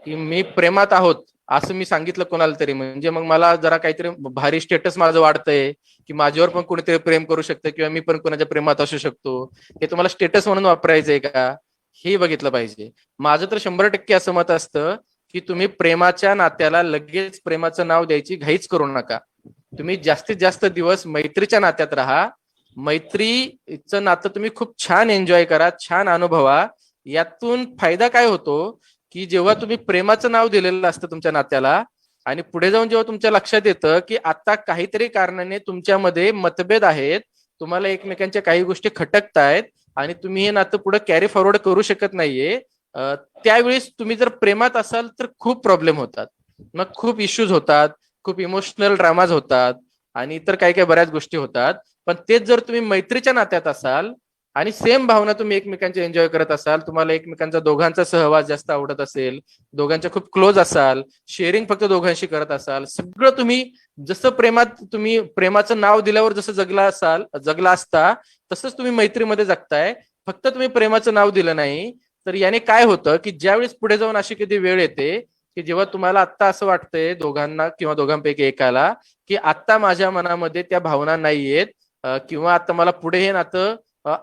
की मी प्रेमात आहोत असं मी सांगितलं कोणाला तरी म्हणजे मग मला जरा काहीतरी भारी स्टेटस माझं वाढतंय की माझ्यावर पण कोणीतरी प्रेम करू शकतं किंवा मी पण कोणाच्या प्रेमात असू शकतो, हे तुम्हाला स्टेटस म्हणून वापरायचंय का, हे बघितलं पाहिजे. माझं तर 100% असं मत असतं की तुम्ही प्रेमाच्या नात्याला लगेच प्रेमाचं नाव द्यायची घाईच करू नका. तुम्ही जास्तीत जास्त दिवस मैत्रीच्या नात्यात राहा. मैत्रीचं नातं तुम्ही खूप छान एन्जॉय करा, छान अनुभवा. यातून फायदा काय होतो की जेव्हा तुम्ही प्रेमाचं नाव दिलेलं असतं तुमच्या नात्याला आणि पुढे जाऊन जेव्हा तुमच्या लक्षात येतं की आता काहीतरी कारणाने तुमच्यामध्ये मतभेद आहेत, तुम्हाला एकमेकांच्या काही गोष्टी खटकतायत आणि तुम्ही हे नातं पुढे कॅरी फॉरवर्ड करू शकत नाहीये, त्यावेळेस तुम्ही जर प्रेमात असाल तर खूप प्रॉब्लेम होतात, मग खूप इश्यूज होतात, खूप इमोशनल ड्रामाज होतात आणि इतर काही काही बऱ्याच गोष्टी होतात. पण तेच जर तुम्ही मैत्रीच्या नात्यात असाल आणि सेम भावना तुम्ही एकमेकांचे एन्जॉय करत असाल, तुम्हाला एकमेकांचा दोघांचा सहवास जास्त आवडत असेल, दोघांच्या खूप क्लोज असाल, शेअरिंग फक्त दोघांशी करत असाल, सगळं तुम्ही जसं प्रेमात तुम्ही प्रेमाचं नाव दिल्यावर जसं जगला असता तसंच तुम्ही मैत्रीमध्ये जगताय, फक्त तुम्ही प्रेमाचं नाव दिलं नाही. तर याने काय होतं की ज्यावेळेस पुढे जाऊन अशी कधी वेळ येते की जेव्हा तुम्हाला आत्ता असं वाटतंय दोघांना किंवा दोघांपैकी एकाला की आत्ता माझ्या मनामध्ये त्या भावना नाहीयेत, किंवा आता मला पुढे हे नातं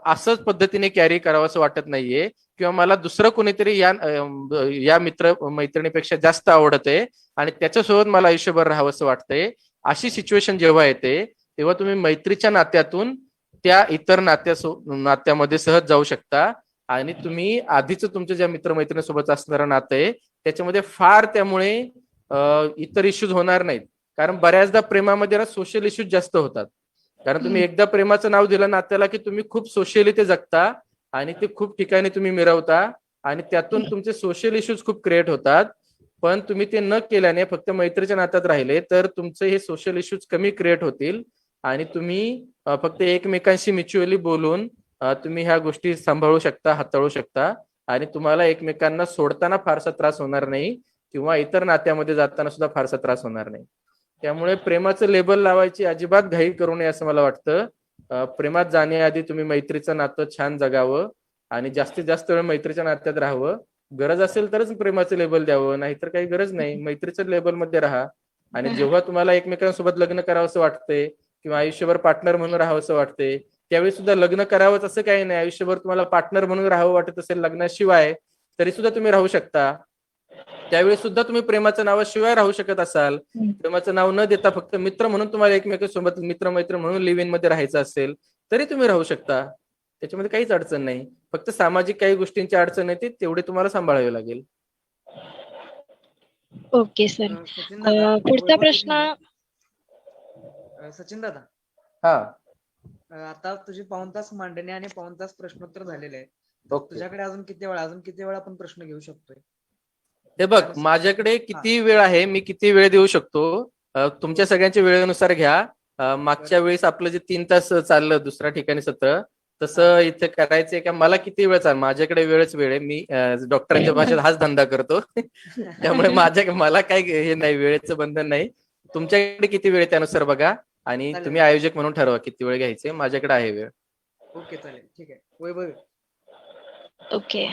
असंच पद्धतीने कॅरी करावं असं वाटत नाहीये, किंवा मला दुसरं कोणीतरी या मित्र मैत्रिणीपेक्षा जास्त आवडत आहे आणि त्याच्यासोबत मला आयुष्यभर राहावं असं वाटतंय, अशी सिच्युएशन जेव्हा येते तेव्हा तुम्ही मैत्रीच्या नात्यातून त्या इतर नात्यामध्ये सहज जाऊ शकता. आणि तुम्ही आधीच तुमच्या ज्या मित्रमैत्रिणीसोबत असणारं नातं आहे त्याच्यामध्ये फार त्यामुळे इतर इश्यूज होणार नाहीत. कारण बऱ्याचदा प्रेमामध्ये ना सोशल इश्यूज जास्त होतात. कारण तुम्ही एकदा प्रेमाचं नाव दिलं नात्याला की तुम्ही खूप सोशली ते जगता आणि ते खूप ठिकाणी तुम्ही मिरवता आणि त्यातून तुमचे सोशल इश्यूज खूप क्रिएट होतात. पण तुम्ही ते न केल्याने फक्त मैत्रीच्या नात्यात राहिले तर तुमचे हे सोशल इश्यूज कमी क्रिएट होतील आणि तुम्ही फक्त एकमेकांशी म्युच्युअली बोलून तुम्ही ह्या गोष्टी सांभाळू शकता, हाताळू शकता. आणि तुम्हाला एकमेकांना सोडताना फारसा त्रास होणार नाही किंवा इतर नात्यामध्ये जाताना सुद्धा फारसा त्रास होणार नाही. त्यामुळे प्रेमाचं लेबल लावायची अजिबात घाई करू नये असं मला वाटतं. प्रेमात जाण्याआधी तुम्ही मैत्रीचं नातं छान जगावं आणि जास्तीत जास्त वेळ मैत्रीच्या नात्यात राहावं. गरज असेल तरच प्रेमाचं लेबल द्यावं, नाहीतर काही गरज नाही. मैत्रीच्या लेबलमध्ये राहा आणि जेव्हा तुम्हाला एकमेकांसोबत लग्न करावंसं वाटतंय किंवा आयुष्यभर पार्टनर म्हणून राहावंसं वाटतंय त्यावेळी सुद्धा लग्न करावंच असं काही नाही. आयुष्यभर तुम्हाला पार्टनर म्हणून राहावं वाटत असेल लग्नाशिवाय तरी सुद्धा तुम्ही राहू शकता. त्यावेळी सुद्धा तुम्ही प्रेमाच्या नावाशिवाय राहू शकत असाल. प्रेमाचं नाव न देता फक्त मित्र म्हणून तुम्हाला एकमेकांसोबत मित्र म्हणून लिव्ह इन मध्ये राहायचं असेल तरी तुम्ही राहू शकता. त्याच्यामध्ये काहीच अडचण नाही. फक्त सामाजिक काही गोष्टींची अडचण येते तेवढे तुम्हाला सांभाळावे लागेल. Okay sir. सचिन दादा, पुढचा प्रश्न. सचिन दादा, हा आता तुझी 1 तास मांडणी आणि 1 तास प्रश्नोत्तर झालेले आहे. ओके. तुझ्याकडे अजून किती वेळ आपण प्रश्न घेऊ शकतोय? हे बघ, माझ्याकडे किती वेळ आहे, मी किती वेळ देऊ शकतो तुमच्या सगळ्यांच्या वेळेनुसार घ्या. मागच्या वेळेस आपलं जे 3 तास चाललं दुसऱ्या ठिकाणी सत्र, तसं इथे करायचंय का? मला किती वेळ चाल, माझ्याकडे वेळ आहे. मी डॉक्टरांच्या भाषेत हाच धंदा करतो. त्यामुळे मला काही हे नाही, वेळेचं बंधन नाही. तुमच्याकडे किती वेळ त्यानुसार बघा आणि चालेल. तुम्ही आयोजक म्हणून ठरवा किती वेळ घ्यायचे. माझ्याकडे आहे वेळ. ओके, चालेल, ठीक आहे. वैभव. ओके.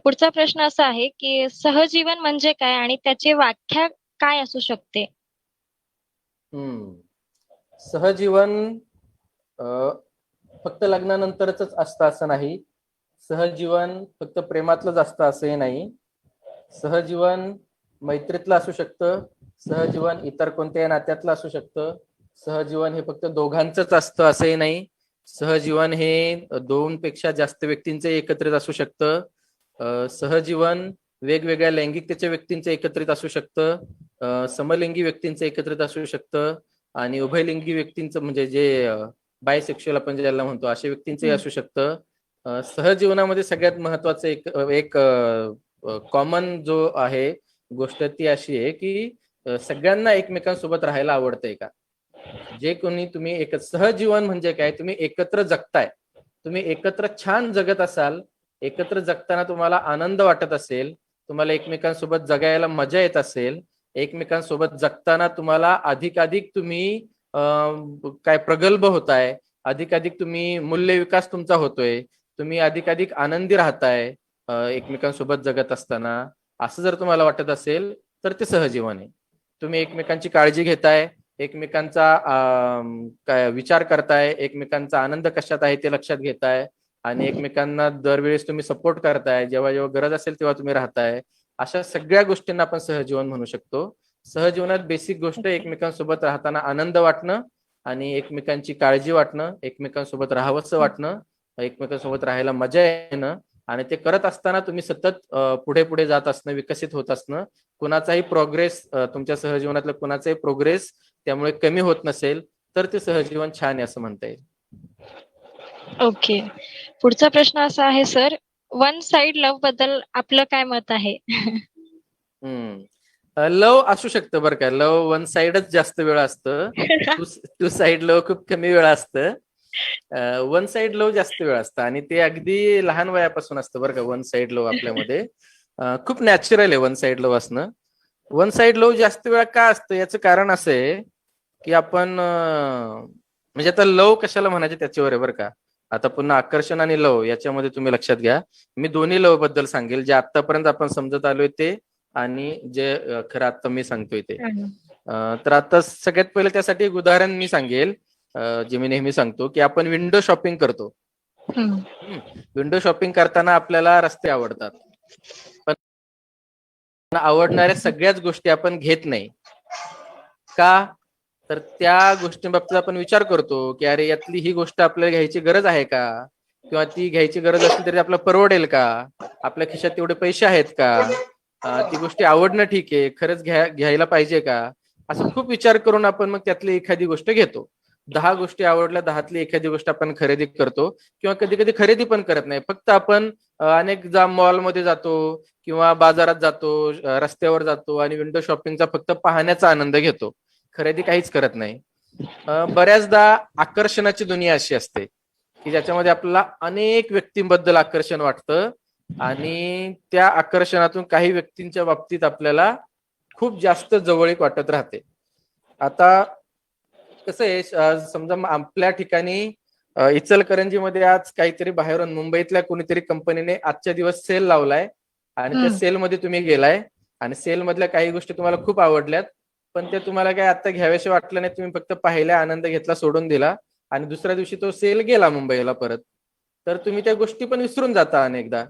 पुढचा प्रश्न असा आहे की सहजीवन म्हणजे काय आणि त्याची व्याख्या काय असू शकते? सहजीवन फक्त लग्नानंतरच असतं असं नाही. सहजीवन फक्त प्रेमातलंच असतं असंही नाही. सहजीवन मैत्रीतलं असू शकतं. सहजीवन इतर कोणत्याही नात्यातलं असू शकतं. सहजीवन हे फक्त दोघांचंच असतं असंही नाही. सहजीवन हे 2 पेक्षा जास्त व्यक्तींचं एकत्रित असू शकतं. सहजीवन वेगवेगळ्या लैंगिकतेच्या व्यक्तींचं एकत्रित असू शकतं. समलिंगी व्यक्तींचं एकत्रित असू शकतं आणि उभयलिंगी व्यक्तींचं म्हणजे जे बायसेक्शुअल आपण ज्याला म्हणतो अशा व्यक्तींचंही असू शकतं. सहजीवनामध्ये सगळ्यात महत्वाचं एक कॉमन जो आहे गोष्ट ती अशी आहे की सगळ्यांना एकमेकांसोबत राहायला आवडतंय का? जे कोणी तुम्ही सहजीवन म्हणजे काय, तुम्ही एकत्र जगताय, तुम्ही एकत्र छान जगत असाल, एकत्र जगताना तुम्हाला आनंद वाटत असेल, तुम्हाला एकमेकांसोबत जगायला मजा येत असेल, एकमेकांसोबत जगताना तुम्हाला अधिकाधिक तुम्ही काय प्रगल्भ होताय, अधिकाधिक तुम्ही मूल्य विकास तुमचा होतोय, तुम्ही अधिकाधिक आनंदी राहताय एकमेकांसोबत जगत असताना, असं जर तुम्हाला वाटत असेल तर ते सहजीवन आहे. तुम्ही एकमेकांची काळजी घेताय, एकमेकांचा काय विचार करताय, एकमेकांचा आनंद कशात आहे ते लक्षात घेताय आणि एकमेकांना दरवेळेस तुम्ही सपोर्ट करताय, जेव्हा जेव्हा गरज असेल तेव्हा तुम्ही राहताय. अशा सगळ्या गोष्टींना आपण सहजीवन म्हणू शकतो. सहजीवनात बेसिक गोष्ट एकमेकांसोबत राहताना आनंद वाटणं आणि एकमेकांची काळजी वाटणं, एकमेकांसोबत राहावंसं वाटणं, एकमेकांसोबत राहायला मजा येणं आणि ते करत असताना तुम्ही सतत पुढे पुढे जात असणं, विकसित होत असणं. कुणाचाही प्रोग्रेस, तुमच्या सहजीवनातलं कुणाचाही प्रोग्रेस त्यामुळे कमी होत नसेल तर ते सहजीवन छान आहे असं म्हणता येईल. ओके. पुढचा प्रश्न असा आहे सर, वन साइड लव्ह बद्दल आपलं काय मत आहे? लव असू शकतं बरं का. लव वन साइडच जास्त वेळ असतं. टू साइड लव खूप कमी वेळ असतं. वन साइड लव जास्त वेळ असतं आणि ते अगदी लहान वयापासून असतं बरं का. वन साइड लव आपल्यामध्ये खूप नॅचरल आहे वन साइड लव असणं. वन साइड लव जास्त वेळा का असतं याचं कारण असं आहे की आपण म्हणजे आता लव कशाला म्हणायचे त्याच्यावर आहे बरं का. आता पुन्हा आकर्षण आणि लव याच्यामध्ये तुम्ही लक्षात घ्या, मी दोन्ही लव बद्दल सांगेल, जे आतापर्यंत आपण समजत आलोय ते आणि जे खरं आता मी सांगतोय ते. तर आता सगळ्यात पहिलं त्यासाठी एक उदाहरण मी सांगेल जे मी नेहमी सांगतो की आपण विंडो शॉपिंग करतो. विंडो शॉपिंग करताना आपल्याला रस्ते आवडतात, पण आवडणाऱ्या सगळ्याच गोष्टी आपण घेत नाही का? तर त्या गोष्टींबाबतीत आपण विचार करतो की अरे यातली ही गोष्ट आपल्याला घ्यायची गरज आहे का, किंवा ती घ्यायची गरज असेल तरी आपल्याला परवडेल का, आपल्या खिशात तेवढे पैसे आहेत का, ती गोष्टी आवडणं ठीक आहे, खरंच घ्यायला पाहिजे का, असं खूप विचार करून आपण मग त्यातली एखादी गोष्ट घेतो. 10 गोष्टी आवडल्या, 10तली एखादी गोष्ट आपण खरेदी करतो किंवा कधी कधी खरेदी पण करत नाही. फक्त आपण अनेक मॉलमध्ये जातो किंवा बाजारात जातो, रस्त्यावर जातो आणि विंडो शॉपिंगचा फक्त पाहण्याचा आनंद घेतो, खरेदी काहीच करत नाही. बऱ्याचदा आकर्षणाची दुनिया अशी असते की ज्याच्यामध्ये आपल्याला अनेक व्यक्तींबद्दल आकर्षण वाटतं आणि त्या आकर्षणातून काही व्यक्तींच्या बाबतीत आपल्याला खूप जास्त जवळीक वाटत राहते. आता कसं आहे, समजा आपल्या ठिकाणी इचलकरंजीमध्ये आज काहीतरी बाहेरून मुंबईतल्या कोणीतरी कंपनीने आजच्या दिवस सेल लावलाय आणि त्या सेलमध्ये तुम्ही गेलाय आणि सेल मधल्या काही गोष्टी तुम्हाला खूप आवडल्यात, पण ते तुम्हाला काय आता घ्यावेसे वाटलं नाही, तुम्ही फक्त पाहिल्या, आनंद घेतला, सोडून दिला आणि दुसऱ्या दिवशी तो सेल गेला मुंबईला परत. तर तुम्ही त्या गोष्टी पण विसरून जाता अनेकदा,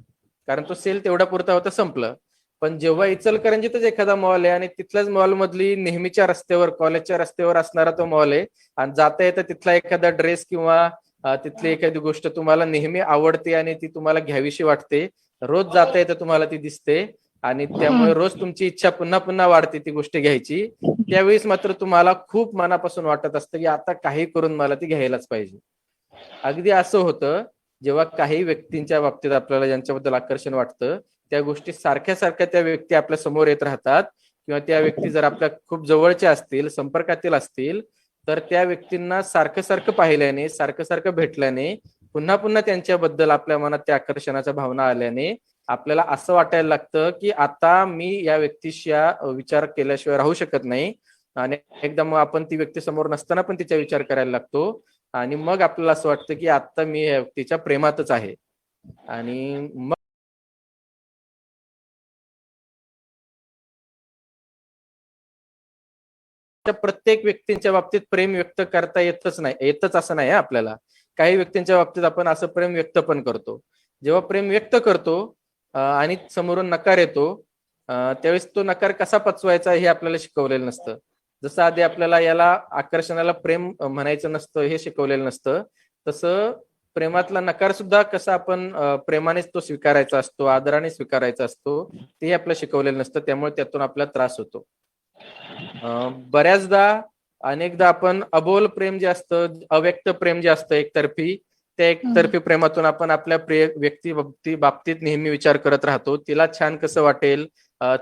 कारण तो सेल तेवढा पुरता होता, संपलं. पण जेव्हा इचलकरंजीतच एखादा मॉल आहे आणि तिथल्याच मॉल मधली नेहमीच्या रस्त्यावर, कॉलेजच्या रस्त्यावर असणारा तो मॉल आहे आणि जाता येता तिथला एखादा ड्रेस किंवा तिथली एखादी गोष्ट तुम्हाला नेहमी आवडते आणि ती तुम्हाला घ्यावीशी वाटते, रोज जाता येता तुम्हाला ती दिसते आणि त्यामुळे रोज तुमची इच्छा पुन्हा पुन्हा वाढते ती गोष्ट घ्यायची, त्यावेळेस मात्र तुम्हाला खूप मनापासून वाटत असतं की आता काही करून मला ती घ्यायलाच पाहिजे. अगदी असं होतं जेव्हा काही व्यक्तींच्या बाबतीत आपल्याला ज्यांच्याबद्दल आकर्षण वाटतं, त्या गोष्टी सारख्या सारख्या त्या व्यक्ती आपल्या समोर येत राहतात किंवा त्या व्यक्ती जर आपल्या खूप जवळच्या असतील, संपर्कातील असतील, तर त्या व्यक्तींना सारखं सारखं पाहिल्याने, सारखं सारखं भेटल्याने, पुन्हा पुन्हा त्यांच्याबद्दल आपल्या मनात त्या आकर्षणाच्या भावना आल्याने आपल्याला असं वाटायला लागतं की आता मी या व्यक्तीशी विचार केल्याशिवाय राहू शकत नाही आणि एकदा मग आपण ती व्यक्ती समोर नसताना पण तिचा विचार करायला लागतो आणि मग आपल्याला असं वाटतं की आता मी या व्यक्तीच्या प्रेमातच आहे. आणि मग त्या प्रत्येक व्यक्तींच्या बाबतीत प्रेम व्यक्त करता येतच असं नाही आपल्याला. काही व्यक्तींच्या बाबतीत आपण असं प्रेम व्यक्त पण करतो. जेव्हा प्रेम व्यक्त करतो आणि समोरून नकार येतो, त्यावेळेस तो नकार कसा पचवायचा हे आपल्याला शिकवलेलं नसतं. जसं आधी आपल्याला याला आकर्षणाला प्रेम म्हणायचं नसतं, हे शिकवलेलं नसतं, तसं प्रेमातला नकार सुद्धा कसा आपण प्रेमानेच तो स्वीकारायचा असतो, आदराने स्वीकारायचा असतो, ते आपल्याला शिकवलेलं नसतं. त्यामुळे त्यातून आपल्याला त्रास होतो. बऱ्याचदा अनेकदा आपण अबोल प्रेम जे असतं, अव्यक्त प्रेम जे असतं एकतर्फी, त्या एकतर्फी प्रेमातून आपण आपल्या प्रिय व्यक्ती बाबतीत नेहमी विचार करत राहतो. तिला छान कसं वाटेल,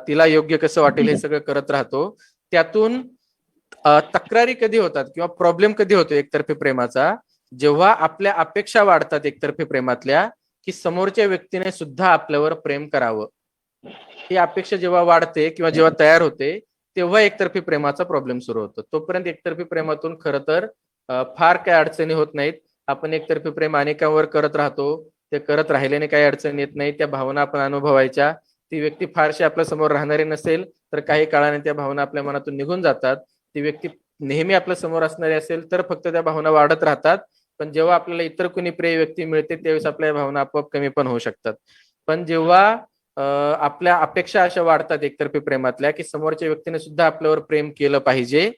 तिला योग्य कसं वाटेल हे सगळं करत राहतो. त्यातून तक्रारी कधी होतात किंवा प्रॉब्लेम कधी होतो एकतर्फी प्रेमाचा, जेव्हा आपल्या अपेक्षा वाढतात एकतर्फी प्रेमातल्या, की समोरच्या व्यक्तीने सुद्धा आपल्यावर प्रेम करावं. ही अपेक्षा जेव्हा वाढते किंवा जेव्हा तयार होते, तेव्हा एकतर्फी प्रेमाचा प्रॉब्लेम सुरू होतो. तोपर्यंत एकतर्फी प्रेमातून खरं तर फार काही अडचणी होत नाहीत. आपण एकतर्फी प्रेम अनेकांवर करत राहतो, ते करत राहिल्याने काही अडचण येत नाही. त्या भावना आपण अनुभवायच्या. ती व्यक्ती फारशी आपल्या समोर राहणारी नसेल तर काही काळाने त्या भावना आपल्या मनातून निघून जातात. ती व्यक्ती नेहमी आपल्या समोर असणारी असेल तर फक्त त्या भावना वाढत राहतात. पण जेव्हा आपल्याला इतर कोणी प्रिय व्यक्ती मिळते त्यावेळेस आपल्या भावना आपोआप कमी पण होऊ शकतात. पण जेव्हा आपल्या अपेक्षा अशा वाढतात एकतर्फी प्रेमातल्या, की समोरच्या व्यक्तीने सुद्धा आपल्यावर प्रेम केलं पाहिजे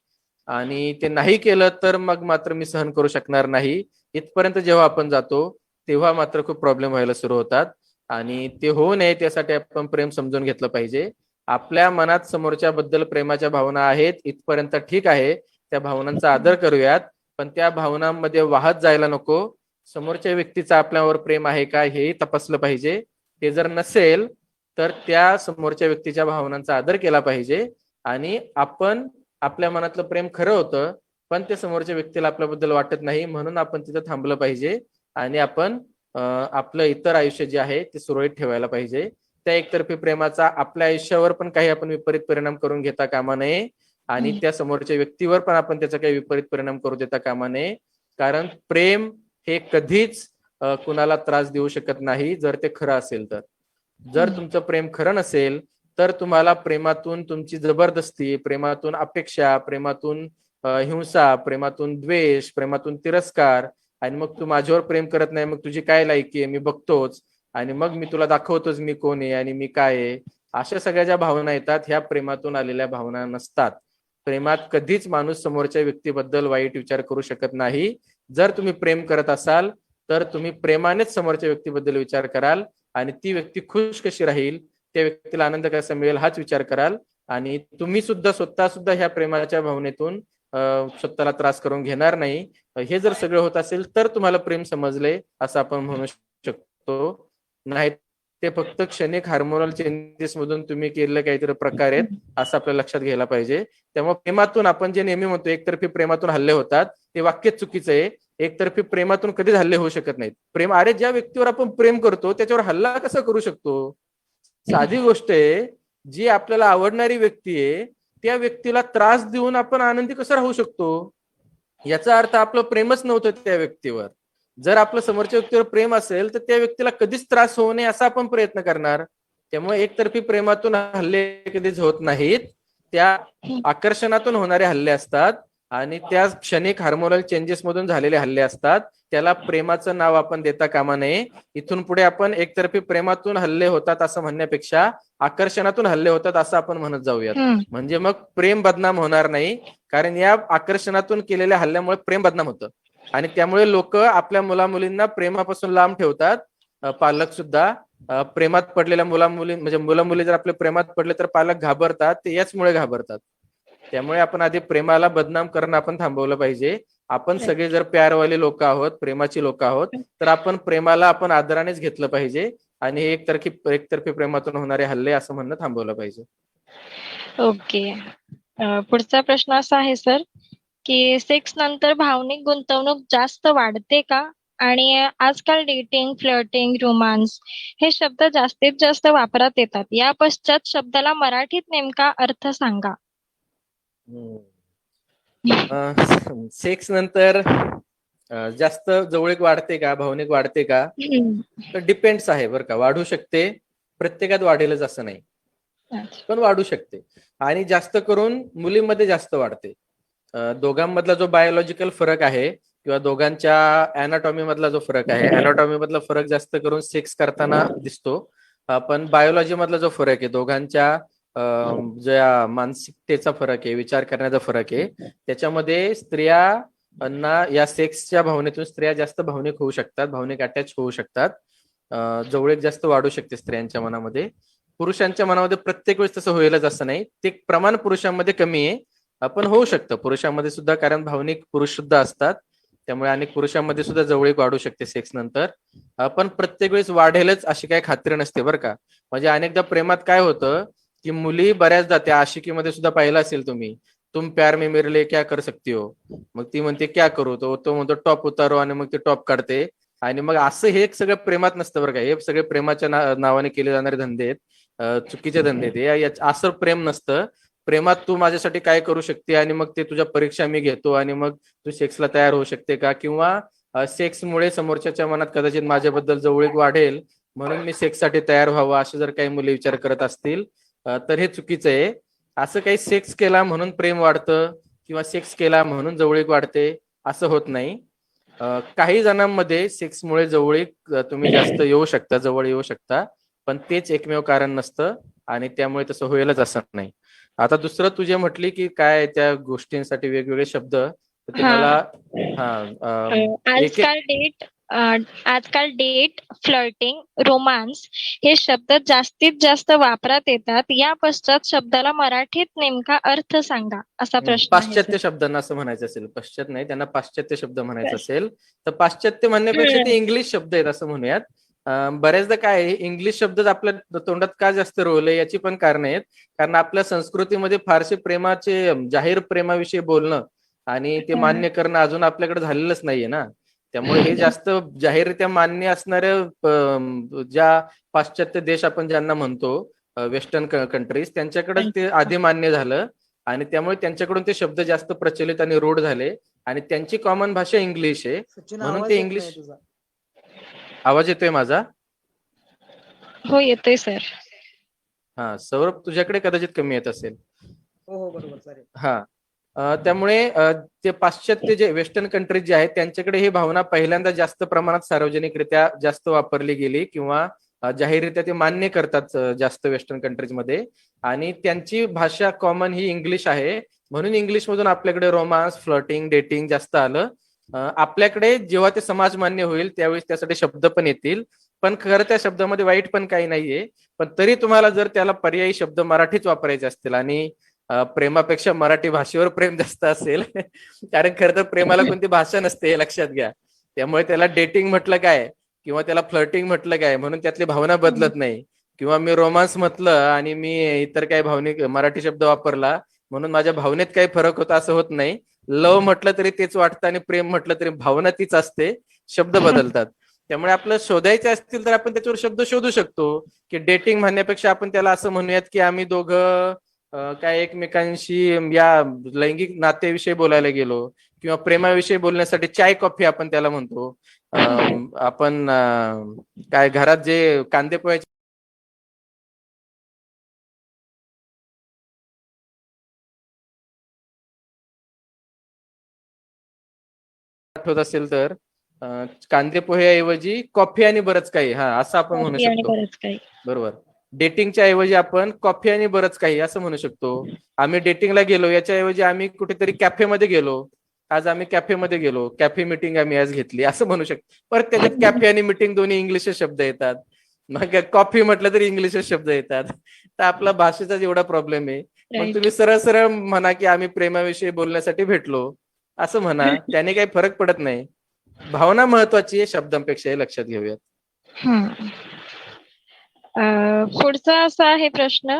आणि ते नाही केलं तर मग मात्र मी सहन करू शकणार नाही, इथपर्यंत जेव्हा आपण जातो तेव्हा मात्र खूप प्रॉब्लेम व्हायला सुरू होतात. आणि ते होऊ नये त्यासाठी आपण प्रेम समजून घेतलं पाहिजे. आपल्या मनात समोरच्या बद्दल प्रेमाच्या भावना आहेत इथपर्यंत ठीक आहे, त्या भावनांचा आदर करूयात, पण त्या भावनांमध्ये वाहत जायला नको. समोरच्या व्यक्तीचं आपल्यावर प्रेम आहे का हेही तपासलं पाहिजे. ते जर नसेल तर त्या समोरच्या व्यक्तीच्या भावनांचा आदर केला पाहिजे आणि आपण आपल्या मनातलं प्रेम खरं होतं, पण ते समोरच्या व्यक्तीला आपल्याबद्दल वाटत नाही, म्हणून आपण तिथं थांबलं पाहिजे आणि आपण आपलं इतर आयुष्य जे आहे ते सुरळीत ठेवायला पाहिजे. त्या एकतर्फी प्रेमाचा आपल्या आयुष्यावर पण काही आपण विपरीत परिणाम करून घेता कामा नये आणि त्या समोरच्या व्यक्तीवर पण आपण त्याचा काही विपरीत परिणाम करू देता कामा नये. कारण प्रेम हे कधीच कुणाला त्रास देऊ शकत नाही जर ते खरं असेल तर. जर तुमचं प्रेम खरं नसेल तर तुम्हाला प्रेमातून तुमची जबरदस्ती, प्रेमातून अपेक्षा, प्रेमातून हिंसा, प्रेमातून द्वेष, प्रेमातून तिरस्कार आणि मग तू माझ्यावर प्रेम करत नाही, मग तुझी काय लायकी आहे मी बघतोच आणि मग मी तुला दाखवतोच मी कोण आहे आणि मी काय आहे, अशा सगळ्या ज्या भावना येतात ह्या प्रेमातून आलेल्या भावना नसतात. प्रेमात कधीच माणूस समोरच्या व्यक्तीबद्दल वाईट विचार करू शकत नाही. जर तुम्ही प्रेम करत असाल तर तुम्ही प्रेमानेच समोरच्या व्यक्तीबद्दल विचार कराल आणि ती व्यक्ती खुश कशी राहील, त्या व्यक्तीला आनंद कसा मिळेल हाच विचार कराल आणि तुम्ही सुद्धा स्वतः ह्या प्रेमाच्या भावनेतून स्वतःला त्रास करून घेणार नाही. हे जर सगळं होत असेल तर तुम्हाला प्रेम समजले असं आपण म्हणू शकतो. नाही ते फक्त क्षणिक हार्मोनल चेंजेस मधून तुम्ही केलेले काहीतरी प्रकार आहेत असं आपल्याला लक्षात घ्यायला पाहिजे. त्यामुळे प्रेमातून आपण जे नेहमी म्हणतो एकतर्फी प्रेमातून हल्ले होतात, ते वाक्यच चुकीचं आहे. एकतर्फी प्रेमातून कधीच हल्ले होऊ शकत नाहीत. प्रेम, अरे ज्या व्यक्तीवर आपण प्रेम करतो त्याच्यावर हल्ला कसा करू शकतो? साधी गोष्ट आहे. जी आपल्याला आवडणारी व्यक्ती आहे त्या व्यक्तीला त्रास देऊन आपण आनंदी कसं राहू शकतो? याचा अर्थ आपलं प्रेमच नव्हतं त्या व्यक्तीवर. जर आपलं समोरच्या व्यक्तीवर प्रेम असेल तर त्या व्यक्तीला कधीच त्रास होऊ नये असा आपण प्रयत्न करणार. त्यामुळे एकतर्फी प्रेमातून हल्ले कधीच होत नाहीत. त्या आकर्षणातून होणारे हल्ले असतात आणि त्या क्षणिक हार्मोनल चेंजेस मधून झालेले हल्ले असतात. त्याला प्रेमाचं नाव आपण देता कामा नये. इथून पुढे आपण एकतर्फी प्रेमातून हल्ले होतात असं म्हणण्यापेक्षा आकर्षणातून हल्ले होतात असं आपण म्हणत जाऊयात. म्हणजे मग प्रेम बदनाम होणार नाही. कारण या आकर्षणातून केलेल्या हल्ल्यामुळे प्रेम बदनाम होतं आणि त्यामुळे लोक आपल्या मुलामुलींना प्रेमापासून लांब ठेवतात. पालक सुद्धा प्रेमात पडलेल्या मुलामुली म्हणजे मुलं-मुली जर आपल्या प्रेमात पडले तर पालक घाबरतात. ते याचमुळे घाबरतात. त्यामुळे आपण आधी प्रेमाला बदनाम करणं आपण थांबवलं पाहिजे. आपण सगळे जर प्यारवाले लोक आहोत, प्रेमाची लोक आहोत, तर आपण प्रेमाला आपण आदरानेच घेतलं पाहिजे आणि हे एकतर्फी प्रेमातून होणारे हल्ले असं म्हणणं थांबवलं पाहिजे. ओके. पुढचा प्रश्न असा आहे सर, की सेक्स नंतर भावनिक गुंतवणूक जास्त वाढते का? आणि आजकाल डेटिंग, फ्लर्टिंग, रोमान्स हे शब्द जास्तीत जास्त वापरात येतात. या पश्चात शब्दाला मराठीत नेमका अर्थ सांगा. सेक्स नंतर जास्त जवळीक वाढते का, भावनिक वाढते का? तर डिपेंड्स आहे बरं का. वाढू शकते, प्रत्येकात वाढेलच असं नाही, पण वाढू शकते. आणि जास्त करून मुलींमध्ये जास्त वाढते. दोघांमधला जो बायोलॉजिकल फरक आहे किंवा दोघांच्या अॅनाटॉमी मधला जो फरक आहे, अॅनाटॉमी मधला फरक जास्त करून सेक्स करताना दिसतो. पण बायोलॉजी मधला जो फरक आहे, दोघांच्या ज्या मानसिकतेचा फरक आहे, विचार करण्याचा फरक आहे, त्याच्यामध्ये स्त्रियांना या सेक्सच्या भावनेतून स्त्रिया जास्त भावनिक होऊ शकतात, भावनिक अटॅच होऊ शकतात. जवळीक जास्त वाढू शकते स्त्रियांच्या मनामध्ये. पुरुषांच्या मनामध्ये प्रत्येक वेळेस तसं होईलच असं नाही. ते प्रमाण पुरुषांमध्ये कमी आहे, पण होऊ शकतं पुरुषांमध्ये सुद्धा, कारण भावनिक पुरुष सुद्धा असतात. त्यामुळे अनेक पुरुषांमध्ये सुद्धा जवळीक वाढू शकते सेक्स नंतर. पण प्रत्येक वेळेस वाढेलच अशी काही खात्री नसते बरं का. म्हणजे अनेकदा प्रेमात काय होतं की मुली बऱ्याचदा त्या आशिकीमध्ये सुद्धा पाहिलं असेल तुम्ही, तुम प्यार में मेरे लिए क्या कर सकती हो, मग ती म्हणते क्या करू, तो म्हणतो टॉप उतारो आणि मग ते टॉप काढते. आणि मग असं हे सगळं प्रेमात नसतं बरं का. हे सगळे प्रेमाच्या नावाने केले जाणारे धंदे आहेत, चुकीचे धंदे आहेत. असं प्रेम नसतं. प्रेमात तू माझ्यासाठी काय करू शकते आणि मग ते तुझ्या परीक्षा मी घेतो आणि मग तू सेक्सला तयार होऊ शकते का, किंवा सेक्समुळे समोरच्याच्या मनात कदाचित माझ्याबद्दल जवळीक वाढेल म्हणून मी सेक्ससाठी तयार व्हावं असे जर काही मुली विचार करत असतील तर हे चुकीचं आहे. असं काही सेक्स केला म्हणून प्रेम वाढतं किंवा सेक्स केला म्हणून जवळीक वाढते असं होत नाही. काही जणांमध्ये सेक्समुळे जवळीक तुम्ही जास्त येऊ शकता, जवळ येऊ शकता, पण तेच एकमेव कारण नसतं आणि त्यामुळे तसं होईलच असं नाही. आता दुसरं तू जे म्हटली की काय त्या गोष्टींसाठी वेगवेगळे शब्द, तर तुम्हाला आजकाल डेट, फ्लर्टिंग, रोमांस हे शब्द जास्तीत जास्त वापरात येतात. या पश्चात शब्दाला मराठीत नेमका अर्थ सांगा असा प्रश्न आहे. पाश्चात्य शब्दांना असं म्हणायचं असेल, पाश्चात्य नाही, त्यांना पाश्चात्य शब्द म्हणायचं असेल तर पाश्चात्य म्हणण्यापेक्षा ते इंग्लिश शब्द आहेत असं म्हणूयात. बऱ्याचदा काय आहे, इंग्लिश शब्द आपल्या तोंडात का जास्त रोवले याची पण कारण आहेत. कारण आपल्या संस्कृतीमध्ये फारसे प्रेमाचे, जाहीर प्रेमाविषयी बोलणं आणि ते मान्य करणं अजून आपल्याकडे झालेलंच नाहीये ना. त्यामुळे हे जास्त जाहीररित्या मान्य असणाऱ्या ज्या पाश्चात्य देश आपण ज्यांना म्हणतो, वेस्टर्न कंट्रीज, त्यांच्याकडे ते आधी मान्य झालं आणि त्यामुळे त्यांच्याकडून ते शब्द जास्त प्रचलित आणि रूढ झाले आणि त्यांची कॉमन भाषा इंग्लिश आहे म्हणून ते इंग्लिश. आवाज येतोय माझा? हो येतोय सर. हा सौरभ, तुझ्याकडे कदाचित कमी येत असेल. हो बरोबर चालेल. हा त्यामुळे ते पाश्चात्य जे वेस्टर्न कंट्रीज जे आहेत त्यांच्याकडे ही भावना पहिल्यांदा जास्त प्रमाणात सार्वजनिकरित्या जास्त वापरली गेली किंवा जाहीररित्या ते मान्य करतात जास्त वेस्टर्न कंट्रीजमध्ये आणि त्यांची भाषा कॉमन ही इंग्लिश आहे म्हणून इंग्लिश मधून आपल्याकडे रोमांस, फ्लर्टिंग, डेटिंग जास्त आलं. आपल्याकडे जेव्हा ते समाज मान्य होईल त्यावेळेस त्यासाठी शब्द पण येतील, पण खरं त्या शब्दामध्ये वाईट पण काही नाहीये. पण तरी तुम्हाला जर त्याला पर्यायी शब्द मराठीच वापरायचे असतील आणि प्रेमापेक्षा मराठी भाषेवर प्रेम जास्त असेल कारण खरं तर प्रेमाला कोणती भाषा नसते हे लक्षात घ्या. त्यामुळे त्याला डेटिंग म्हटलं काय किंवा त्याला फ्लर्टिंग म्हटलं काय म्हणून त्यातली भावना बदलत नाही, किंवा मी रोमांस म्हटलं आणि मी इतर काही भावनिक मराठी शब्द वापरला म्हणून माझ्या भावनेत काही फरक होता असं होत नाही. लव म्हटलं तरी तेच वाटतं आणि प्रेम म्हटलं तरी भावना तीच असते, शब्द बदलतात. त्यामुळे आपलं शोधायचे असतील तर आपण त्याच्यावर शब्द शोधू शकतो, की डेटिंग म्हणण्यापेक्षा आपण त्याला असं म्हणूयात की आम्ही दोघं काय एकमेकांशी या लैंगिक नात्याविषयी बोलायला गेलो, किंवा प्रेमाविषयी बोलण्यासाठी चाय कॉफी आपण त्याला म्हणतो. आपण काय घरात जे कांदे पोह्याचे आठवत असेल तर कांदे पोह्याऐवजी कॉफी आणि बरंच काही, हा असं आपण म्हणू कॉफी आणि शकतो. बरंच काही. बरोबर. डेटिंगच्या ऐवजी आपण कॉफी आणि बरंच काही असं म्हणू शकतो. आम्ही डेटिंगला गेलो याच्या ऐवजी आम्ही कुठेतरी कॅफेमध्ये गेलो, आज आम्ही कॅफेमध्ये गेलो, कॅफे मीटिंग आम्ही आज घेतली असं म्हणू शकतो. परत त्याच्यात कॅफे आणि मीटिंग दोन्ही इंग्लिश शब्द येतात, मग कॉफी म्हटलं तरी इंग्लिश शब्द येतात. तर आपला भाषेचाच एवढा प्रॉब्लेम आहे. मग राईट. तुम्ही सरळ सरळ म्हणा की आम्ही प्रेमाविषयी बोलण्यासाठी भेटलो असं म्हणा, त्याने काही फरक पडत नाही. भावना महत्वाची आहे शब्दांपेक्षा, हे लक्षात घेऊयात. पुढचा असा आहे प्रश्न,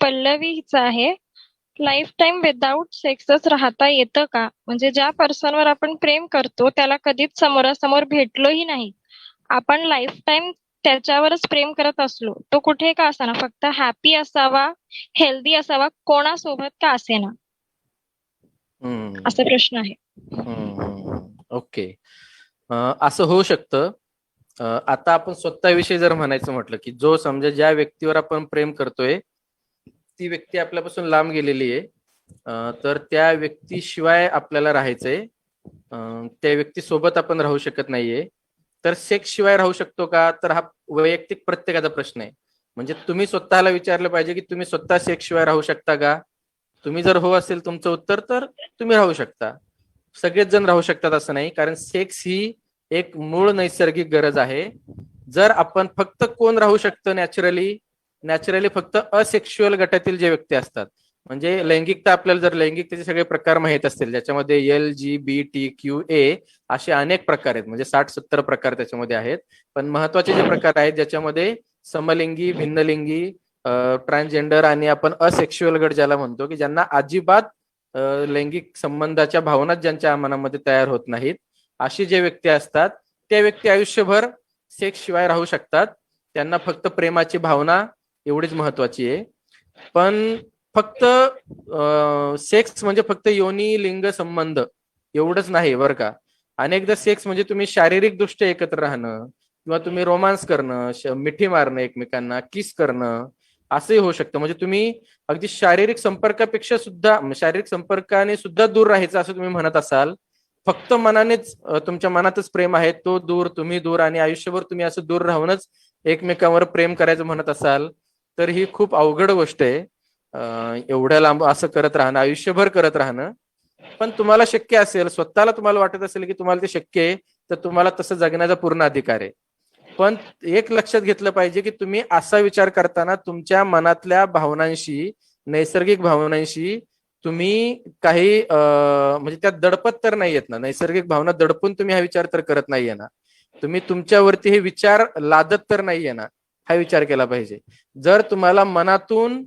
पल्लवीचा आहे. लाईफ टाइम विदाउट सेक्सच राहता येतं का? म्हणजे ज्या पर्सनवर आपण प्रेम करतो त्याला कधीच समोरासमोर भेटलोही नाही, आपण लाईफ टाइम त्याच्यावरच प्रेम करत असलो, तो कुठे का असाना, फक्त हॅपी असावा, हेल्दी असावा, कोणासोबत का असेना, असा प्रश्न आहे. ओके. असं होऊ शकतं. आता आपण स्वतःविषयी जर म्हणायचं म्हटलं की जो समजा ज्या व्यक्तीवर आपण प्रेम करतोय ती व्यक्ती आपल्यापासून लांब गेलेली आहे, तर त्या व्यक्तीशिवाय आपल्याला राहायचंय, त्या व्यक्तीसोबत आपण राहू शकत नाहीये, तर सेक्स शिवाय राहू शकतो का? तर हा वैयक्तिक प्रत्येकाचा प्रश्न आहे. म्हणजे तुम्ही स्वतःला विचारलं पाहिजे की तुम्ही स्वतः सेक्स शिवाय राहू शकता का? तुम्ही जर हो असेल तुमचं उत्तर, तर तुम्ही राहू शकता. सगळेच जण राहू शकतात असं नाही, कारण सेक्स ही एक मूळ नैसर्गिक गरज आहे. जर आपण फक्त कोण राहू शकतं नॅचरली फक्त असेक्शुअल गटातील जे व्यक्ती असतात, म्हणजे लैंगिकता, आपल्याला जर लैंगिकतेचे सगळे प्रकार माहित असतील, ज्याच्यामध्ये LGBTQA असे अनेक प्रकार आहेत, म्हणजे 60-70 प्रकार त्याच्यामध्ये आहेत. पण महत्वाचे जे प्रकार आहेत ज्याच्यामध्ये समलिंगी, भिन्नलिंगी, ट्रान्सजेंडर आणि आपण असेक्शुअल गट ज्याला म्हणतो, की ज्यांना अजिबात लैंगिक संबंधाच्या भावनाच ज्यांच्या मनामध्ये तयार होत नाहीत, अशी जे व्यक्ती असतात त्या व्यक्ती आयुष्यभर सेक्स शिवाय राहू शकतात. त्यांना फक्त प्रेमाची भावना एवढीच महत्वाची आहे. पण फक्त सेक्स म्हणजे फक्त योनी लिंग संबंध एवढंच नाही बरं का. अनेकदा सेक्स म्हणजे तुम्ही शारीरिक दृष्ट्या एकत्र राहणं, किंवा तुम्ही रोमांस करणं, मिठी मारणं, एकमेकांना किस करणं, असंही होऊ शकतं. म्हणजे तुम्ही अगदी शारीरिक संपर्कापेक्षा सुद्धा, शारीरिक संपर्काने सुद्धा दूर राहायचं असं तुम्ही म्हणत असाल, फक्त मनानेच, तुमच्या मनातच प्रेम आहे, तो दूर, तुम्ही दूर, आणि आयुष्यभर तुम्ही असं दूर राहूनच एकमेकांवर प्रेम करायचं म्हणत असाल, तर ही खूप अवघड गोष्ट आहे. एवढ्या लांब असं करत राहणं, आयुष्यभर करत राहणं. पण तुम्हाला शक्य असेल, स्वतःला तुम्हाला वाटत असेल की तुम्हाला ते शक्य आहे, तर तुम्हाला तसं जगण्याचा पूर्ण अधिकार आहे. पण एक लक्षात घेतलं पाहिजे की तुम्ही असा विचार करताना तुमच्या मनातल्या भावनांशी, नैसर्गिक भावनांशी तुम्ही काही म्हणजे त्यात दडपत तर नाहीयेत ना. नैसर्गिक भावना दडपून तुम्ही हा विचार तर करत नाहीये ना. तुम्ही तुमच्यावरती हे विचार लादत तर नाहीये ना, हा विचार केला पाहिजे. जर तुम्हाला मनातून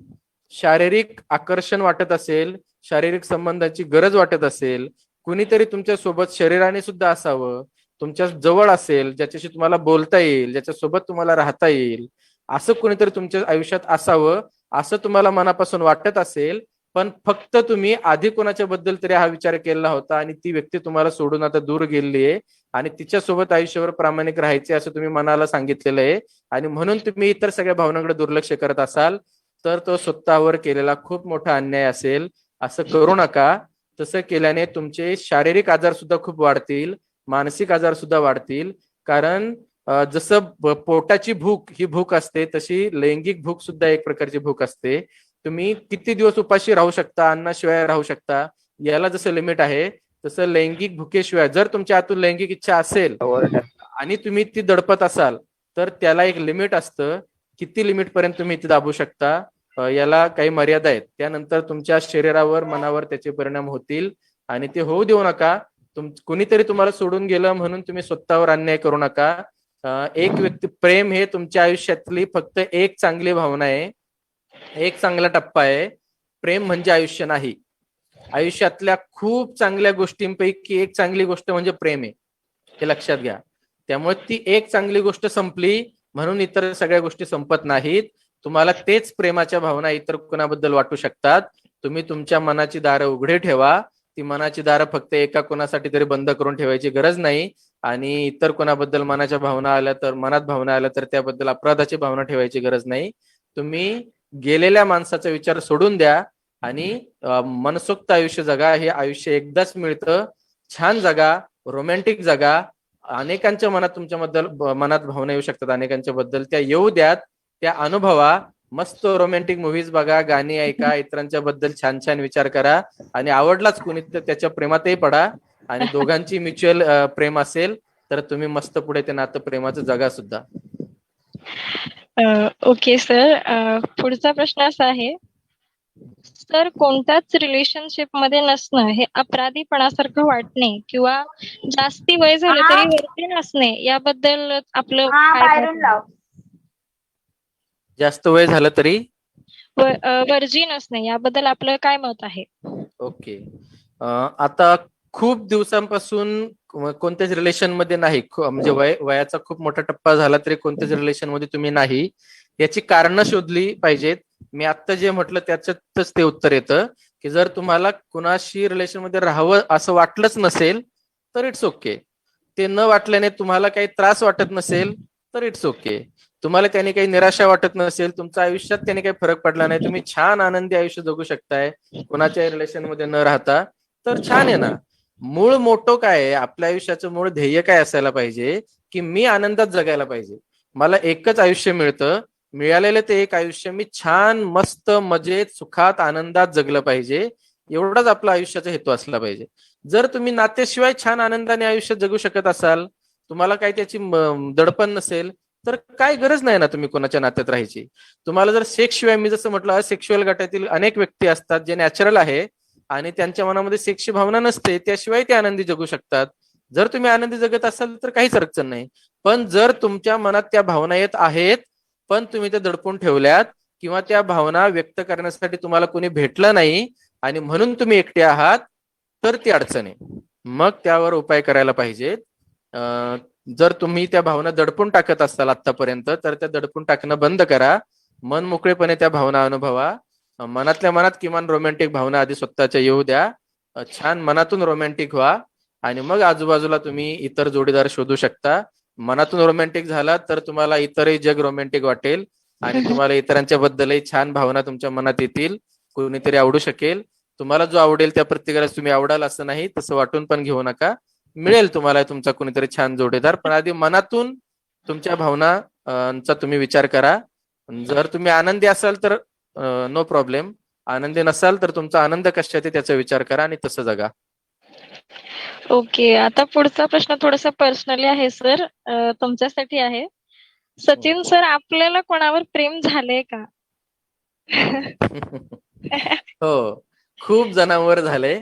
शारीरिक आकर्षण वाटत असेल, शारीरिक संबंधाची गरज वाटत असेल, कुणीतरी तुमच्या सोबत शरीराने सुद्धा असावं, तुमच्या जवळ असेल, ज्याच्याशी तुम्हाला बोलता येईल, ज्याच्यासोबत तुम्हाला राहता येईल, असं कुणीतरी तुमच्या आयुष्यात असावं असं तुम्हाला मनापासून वाटत असेल, पण फक्त तुम्ही आधी कोणाच्या बद्दल तरी हा विचार केला होता आणि ती व्यक्ती तुम्हाला सोडून आता दूर गेलेली आहे आणि तिच्यासोबत आयुष्यभर प्रामाणिक राहायचे असं तुम्ही मनाला सांगितलेलं आहे, आणि म्हणून तुम्ही इतर सगळ्या भावनांकडे दुर्लक्ष करत असाल, तर तो स्वतःवर केलेला खूप मोठा अन्याय असेल. असं करू नका. तसं केल्याने तुमचे शारीरिक आजार सुद्धा खूप वाढतील, मानसिक आजार सुद्धा वाढतील. कारण जसं पोटाची भूक ही भूक असते, तशी लैंगिक भूक सुद्धा एक प्रकारची भूक असते. तुम्ही किती दिवस उपाशी राहू शकता, अन्नाशिवाय राहू शकता, याला जसं लिमिट आहे, तसं लैंगिक भुकेशिवाय जर तुमच्या आतून लैंगिक इच्छा असेल आणि तुम्ही ती दडपत असाल, तर त्याला एक लिमिट असतं. किती लिमिट पर्यंत तुम्ही ती दाबू शकता, याला काही मर्यादा आहेत. त्यानंतर तुमच्या शरीरावर, मनावर त्याचे परिणाम होतील, आणि ते होऊ देऊ नका. कुणीतरी तुम्हाला सोडून गेलं म्हणून तुम्ही स्वतःवर अन्याय करू नका. एक व्यक्ती, प्रेम हे तुमच्या आयुष्यातली फक्त एक चांगली भावना आहे, एक चांगला टप्पा आहे. प्रेम म्हणजे आयुष्य नाही. आयुष्यातल्या खूप चांगल्या गोष्टींपैकी एक चांगली गोष्ट म्हणजे प्रेम आहे, हे लक्षात घ्या. त्यामुळे ती एक चांगली गोष्ट संपली म्हणून इतर सगळ्या गोष्टी संपत नाहीत. तुम्हाला तेच प्रेमाच्या भावना इतर कोणाबद्दल वाटू शकतात. तुम्ही तुमच्या मनाची दारं उघडे ठेवा. ती मनाची दारं फक्त एका कोणासाठी तरी बंद करून ठेवायची गरज नाही. आणि इतर कोणाबद्दल मनाच्या भावना आल्या तर, मनात भावना आल्या तर त्याबद्दल अपराधाची भावना ठेवायची गरज नाही. तुम्ही गेलेल्या माणसाचा विचार सोडून द्या आणि मनसोक्त आयुष्य जगा. हे आयुष्य एकदाच मिळतं. छान जगा, रोमॅन्टिक जगा. अनेकांच्या मनात तुमच्याबद्दल मनात भावना येऊ शकतात अनेकांच्या बद्दल, त्या येऊ द्यात, त्या अनुभवा. मस्त रोमॅन्टिक मूव्हीज बघा, गाणी ऐका, इतरांच्या बद्दल छान छान विचार करा. आणि आवडलाच कोणी तर त्याच्या प्रेमातही पडा. आणि दोघांची म्युच्युअल प्रेम असेल तर तुम्ही मस्त पुढे ते नातं प्रेमाचं जगा सुद्धा. ओके सर, पुढचा प्रश्न असा आहे, सर कोणत्याच रिलेशनशिप मध्ये नसणं हे अपराधीपणासारखं वाटणे किंवा जास्ती वय झालं तरी वरती नसणे याबद्दल आपलं काय मत आहे? जास्त वय झालं तरी वर्जिन असणे याबद्दल आपलं काय मत आहे? ओके. आता खूप दिवसांपासून कोणत्याच रिलेशन मध्ये नाही, म्हणजे वयाचा खूप मोठा टप्पा झाला तरी कोणत्याच रिलेशन मध्ये तुम्ही नाही, याची कारणं शोधली पाहिजेत. मी आता जे म्हटलं त्याच्यातच ते उत्तर येतं की जर तुम्हाला कुणाशी रिलेशन मध्ये राहावं असं वाटलंच नसेल तर इट्स ओके. ते न वाटल्याने तुम्हाला काही त्रास वाटत नसेल तर इट्स ओके. तुम्हाला त्याने काही निराशा वाटत नसेल, तुमच्या आयुष्यात त्याने काही फरक पडला नाही, तुम्ही छान आनंदी आयुष्य जगू शकताय कोणाच्याही रिलेशन मध्ये न राहता, तर छान आहे ना. मूळ मोठो काय आहे, आपल्या आयुष्याचं मूळ ध्येय काय असायला पाहिजे की मी आनंदात जगायला पाहिजे. मला एकच आयुष्य मिळतं, मिळालेलं ते एक आयुष्य मी छान मस्त मजेत सुखात आनंदात जगलं पाहिजे. एवढाच आपला आयुष्याचा हेतू असला पाहिजे. जर तुम्ही नात्याशिवाय छान आनंदाने आयुष्य जगू शकत असाल, तुम्हाला काही त्याची दडपण नसेल, तर काय गरज नाही ना तुम्ही कोणाच्या नात्यात राहायची. तुम्हाला जर सेक्स शिवाय, मी जसं म्हटलं सेक्शुअल गटातील अनेक व्यक्ती असतात जे नॅचरल आहे आणि त्यांच्या मनामध्ये सेक्सची भावना नसते, त्याशिवाय ते आनंदी जगू शकतात. जर तुम्ही आनंदी जगत असाल तर काहीच अडचण नाही. पण जर तुमच्या मनात त्या भावना येत आहेत पण तुम्ही ते दडपून ठेवल्यात किंवा त्या भावना व्यक्त करण्यासाठी तुम्हाला कोणी भेटलं नाही आणि म्हणून तुम्ही एकटे आहात, तर ती अडचण आहे. मग त्यावर उपाय करायला पाहिजेत. जर तुम्ही त्या भावना दडपून टाकत असाल आतापर्यंत, तर त्या दडपून टाकणं बंद करा. मन मोकळेपणे त्या भावना अनुभवा. मनातल्या मनात किमान रोमॅन्टिक भावना आधी स्वतःच्या येऊ द्या. छान मनातून रोमॅन्टिक व्हा आणि मग आजूबाजूला तुम्ही इतर जोडीदार शोधू शकता. मनातून रोमॅन्टिक झाला तर तुम्हाला इतरही जग रोमॅन्टिक वाटेल आणि तुम्हाला इतरांच्या बद्दलही छान भावना तुमच्या मनात येतील. कोणीतरी आवडू शकेल. तुम्हाला जो आवडेल त्या प्रत्येकाला तुम्ही आवडाल असं नाही, तसं वाटून पण घेऊ नका. मिळेल तुम्हाला तुमचा कोणीतरी छान जोडीदार, पण आधी मनातून तुमच्या भावनांचा तुम्ही विचार करा. जर तुम्ही आनंदी असाल तर नो प्रॉब्लेम, आनंदी नसाल तर तुमचा आनंद कशात आहे त्याचा विचार करा आणि तसं जगा. ओके, आता पुढचा प्रश्न थोडासा पर्सनली आहे सर, तुमच्यासाठी आहे. सचिन सर, आपल्याला कोणावर प्रेम झालंय का? हो, खूप जणांवर झालंय.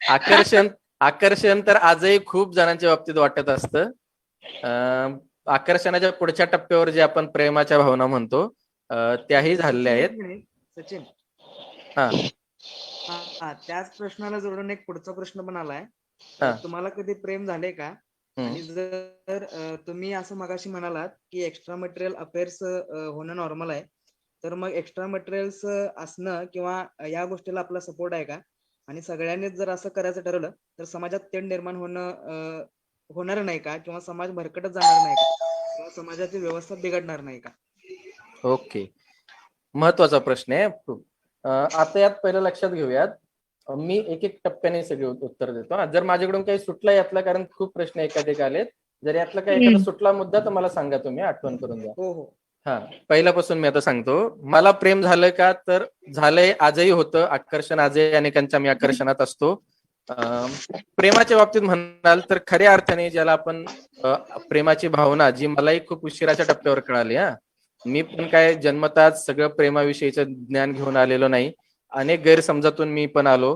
आकर्षण आकर्षण तर आजही खूप जणांच्या बाबतीत वाटत असतं. आकर्षणाच्या पुढच्या टप्प्यावर जे आपण प्रेमाच्या भावना म्हणतो त्याही झालेल्या आहेत. सचिन, हा हा त्याच प्रश्नाला जोडून एक पुढचा प्रश्न पण आलाय. हा. तुम्हाला कधी प्रेम झाले का? आणि जर तुम्ही असं मगाशी म्हणालात की एक्स्ट्रा मटेरियल अफेअर्स होणं नॉर्मल आहे, तर मग एक्स्ट्रा मटेरियल्स असणं किंवा या गोष्टीला आपला सपोर्ट आहे का? आणि सगळ्यांनीच जर असं करायचं ठरवलं तर समाजात तेढ निर्माण होणार नाही का? किंवा समाज भरकटत जाणार नाही का? किंवा समाजाची व्यवस्था बिघडणार नाही का? ओके, महत्वाचा प्रश्न आहे. आता यात पहिलं लक्षात घेऊयात. मी एक एक टप्प्याने सगळे उत्तर देतो. जर माझ्याकडून काही सुटला यातला, कारण खूप प्रश्न एकाधिक आलेत, जर यातला काही एखादा सुटला मुद्दा तर मला सांगा, तुम्ही आठवण करून द्या. हो हो. हा, पहिल्यापासून मी आता सांगतो. मला प्रेम झालं का? तर झालंय, आजही होतं. आकर्षण आजही अनेकांच्या मी आकर्षणात असतो. प्रेमाच्या बाबतीत म्हणाल तर खऱ्या अर्थाने ज्याला आपण प्रेमाची भावना, जी मलाही खूप उशिराच्या टप्प्यावर कळाली. मी पण काय जन्मताच सगळं प्रेमाविषयीचं ज्ञान घेऊन आलेलो नाही. अनेक गैरसमजातून मी पण आलो.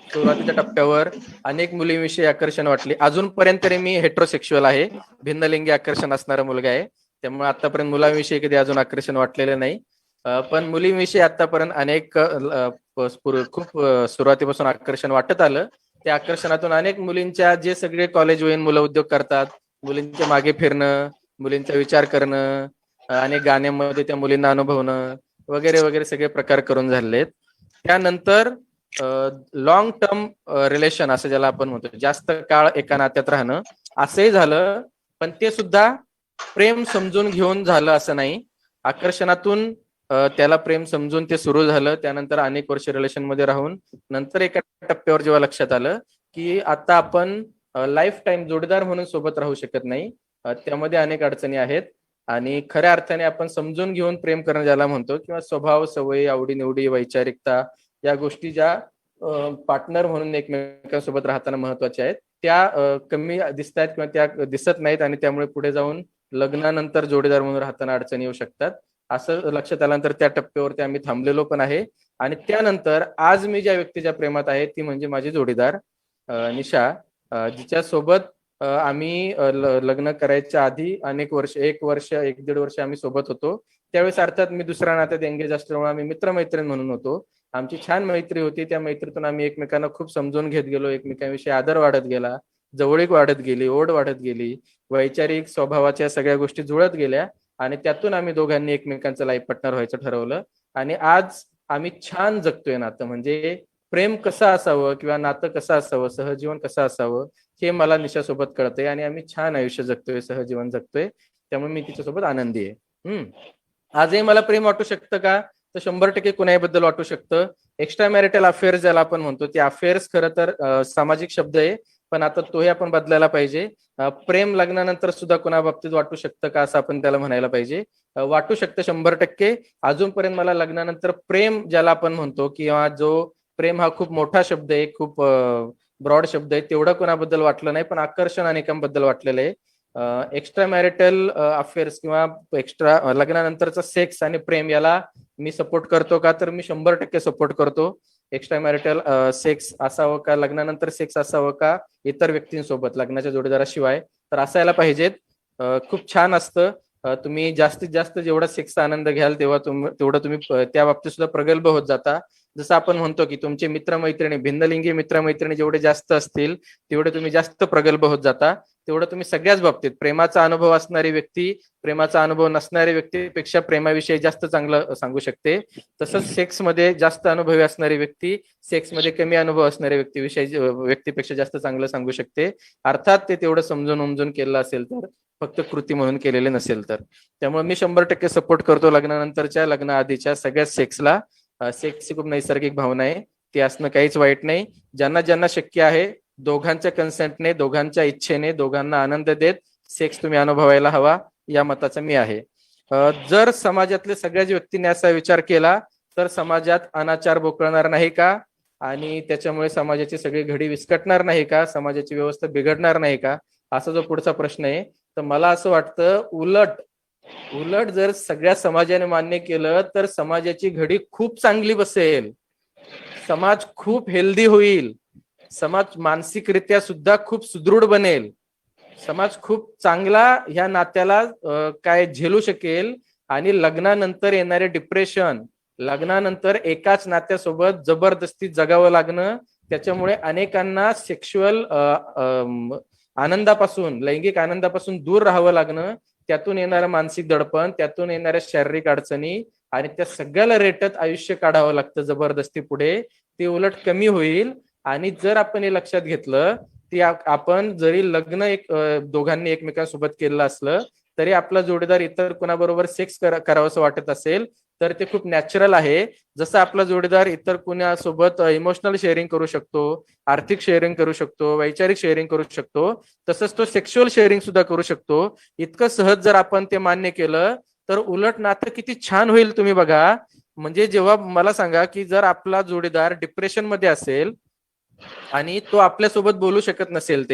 सुरुवातीच्या टप्प्यावर अनेक मुलींविषयी आकर्षण वाटले. अजूनपर्यंत तरी मी हेट्रोसेक्शुअल आहे, भिन्नलिंगी आकर्षण असणारा मुलगा आहे. त्यामुळे आतापर्यंत मुलांविषयी कधी अजून आकर्षण वाटलेलं नाही. पण मुलींविषयी आतापर्यंत अनेक खूप सुरुवातीपासून आकर्षण वाटत आलं. त्या आकर्षणातून अनेक मुलींच्या जे सगळे कॉलेज होईन मुलं उद्योग करतात, मुलींच्या मागे फिरणं, मुलींचा विचार करणं, अनेक गाण्यांमध्ये त्या मुलींना अनुभवणं वगैरे वगैरे सगळे प्रकार करून झालेले आहेत. त्यानंतर लॉंग टर्म रिलेशन असं ज्याला आपण म्हणतो, जास्त काळ एका नात्यात राहणं असंही झालं, पण ते सुद्धा प्रेम समजून घेऊन झालं असं नाही. आकर्षणातून त्याला प्रेम समजून ते सुरू झालं. त्यानंतर अनेक वर्ष रिलेशन मध्ये राहून नंतर एका टप्प्यावर जेव्हा लक्षात आलं की आता आपण लाईफ टाईम जोडीदार म्हणून सोबत राहू शकत नाही, त्यामध्ये अनेक अडचणी आहेत आणि खऱ्या अर्थाने आपण समजून घेऊन प्रेम करणं ज्याला म्हणतो, किंवा स्वभाव, सवयी, आवडीनिवडी, वैचारिकता या गोष्टी ज्या पार्टनर म्हणून एकमेकांसोबत राहताना महत्वाच्या आहेत, त्या कमी दिसत आहेत किंवा त्या दिसत नाहीत आणि त्यामुळे पुढे जाऊन लग्नानंतर जोडीदार म्हणून राहताना अडचणी येऊ शकतात. असं लक्षात आल्यानंतर त्या टप्प्यावरती आम्ही थांबलेलो पण आहे. आणि त्यानंतर आज मी ज्या व्यक्तीच्या प्रेमात आहे ती म्हणजे माझी जोडीदार निशा, जिच्या सोबत आम्ही लग्न करायच्या आधी अनेक वर्ष, 1 वर्ष 1-1.5 वर्ष आम्ही सोबत होतो. त्यावेळेस अर्थात मी दुसऱ्या नात्यात एंगेज असल्यामुळे आम्ही मित्रमैत्रीण म्हणून होतो. आमची छान मैत्री होती. त्या मैत्रीतून आम्ही एकमेकांना खूप समजून घेत गेलो, एकमेकांविषयी आदर वाढत गेला, जवळीक वाढत गेली, ओढ वाढत गेली, वैचारिक स्वभावाच्या सगळ्या गोष्टी जुळत गेल्या आणि त्यातून आम्ही दोघांनी एकमेकांचं लाईफ पार्टनर व्हायचं ठरवलं. आणि आज आम्ही छान जगतोय नातं. म्हणजे प्रेम कसं असावं किंवा नातं कसं असावं, सहजीवन कसं असावं हे मला निशासोबत कळतंय आणि आम्ही छान आयुष्य जगतोय, सहजीवन जगतोय. त्यामुळे मी तिच्यासोबत आनंदी आहे. आजही मला प्रेम वाटू शकतं का? तर 100% कुणाबद्दल वाटू शकतं. एक्स्ट्रा मॅरिटल अफेअर्स ज्याला आपण म्हणतो, ते अफेअर्स खरं तर सामाजिक शब्द आहे, पण आता तोही आपण बदलायला पाहिजे. प्रेम लग्नानंतर सुद्धा कुणाबाबतीत वाटू शकतं का असं आपण त्याला म्हणायला पाहिजे. वाटू शकतं 100%. अजूनपर्यंत मला लग्नानंतर प्रेम ज्याला आपण म्हणतो, किंवा जो प्रेम हा खूप मोठा शब्द आहे, खूप ब्रॉड शब्द आहे, तेवढं कुणाबद्दल वाटलं नाही, पण आकर्षण अनेकांबद्दल वाटलेलं आहे. एक्स्ट्रा मॅरिटल अफेअर्स किंवा एक्स्ट्रा लग्नानंतरचा सेक्स आणि प्रेम याला मी सपोर्ट करतो का? तर मी 100% सपोर्ट करतो. एक्स्ट्रा मॅरिटल सेक्स असावं का, लग्नानंतर सेक्स असावं का इतर व्यक्तींसोबत लग्नाच्या जोडीदाराशिवाय, तर असायला पाहिजेत. खूप छान असतं. तुम्ही जास्तीत जास्त जेवढा सेक्सचा आनंद घ्याल तेवढं तुम्ही त्या बाबतीत सुद्धा प्रगल्भ होत जाता. जसं आपण म्हणतो की तुमचे मित्रमैत्रिणी, भिन्नलिंगी मित्रमैत्रिणी जेवढे जास्त असतील तेवढे तुम्ही जास्त प्रगल्भ होत जाता. तेवढं तुम्ही सगळ्याच बाबतीत, प्रेमाचा अनुभव असणारी व्यक्ती प्रेमाचा अनुभव नसणाऱ्या व्यक्तीपेक्षा प्रेमाविषयी जास्त चांगलं सांगू शकते. तसंच सेक्समध्ये जास्त अनुभवी असणारी व्यक्ती सेक्समध्ये कमी अनुभव असणाऱ्या व्यक्तीपेक्षा जास्त चांगलं सांगू शकते. अर्थात ते तेवढं समजून उमजून केलं असेल तर, फक्त कृती म्हणून केलेले नसेल तर. त्यामुळे मी 100% सपोर्ट करतो लग्नानंतरच्या, लग्नाआधीच्या सगळ्याच सेक्सला. सेक्स ही खूप नैसर्गिक भावना आहे, ती असणं काहीच वाईट नाही. ज्यांना ज्यांना शक्य आहे दोघांच्या कन्सेंटने, दोघांच्या इच्छेने, दोघांना आनंद देत सेक्स तुम्ही अनुभवायला हवा, या मताचा मी आहे. जर समाजातल्या सगळ्याच व्यक्तींनी असा विचार केला तर समाजात अनाचार बोकळणार नाही का? आणि त्याच्यामुळे समाजाची सगळी घडी विस्कटणार नाही का? समाजाची व्यवस्था बिघडणार नाही का? असा जो पुढचा प्रश्न आहे, तर मला असं वाटतं उलट जर सगळ्या समाजाने मान्य केलं तर समाजाची घडी खूप चांगली बसेल, समाज खूप हेल्दी होईल, समाज मानसिकरित्या सुद्धा खूप सुदृढ बनेल, समाज खूप चांगला ह्या नात्याला काय झेलू शकेल. आणि लग्नानंतर येणारे डिप्रेशन, लग्नानंतर एकाच नात्यासोबत जबरदस्ती जगावं लागणं, त्याच्यामुळे अनेकांना सेक्शुअल आनंदापासून, लैंगिक आनंदापासून दूर राहावं लागणं, त्यातून येणारं मानसिक दडपण, त्यातून येणाऱ्या शारीरिक अडचणी आणि त्या सगळ्याला रेटत आयुष्य काढावं लागतं जबरदस्ती पुढे, ते उलट कमी होईल. आणि जर आपण हे लक्षात घेतलं की आपण जरी लग्न दोघांनी एकमेकांसोबत केलेलं असलं तरी आपला जोडीदार इतर कुणाबरोबर सेक्स करावंसं वाटत असेल तर ते खूप नॅचरल आहे. जसं आपला जोडीदार इतर कुणासोबत इमोशनल शेअरिंग करू शकतो, आर्थिक शेअरिंग करू शकतो, वैचारिक शेअरिंग करू शकतो, तसंच तो सेक्शुअल शेअरिंग सुद्धा करू शकतो. इतकं सहज जर आपण ते मान्य केलं तर उलट नातं किती छान होईल तुम्ही बघा. म्हणजे जेव्हा मला सांगा की जर आपला जोडीदार डिप्रेशन मध्ये असेल आणि तो आपल्यासोबत बोलू शकत नसेल,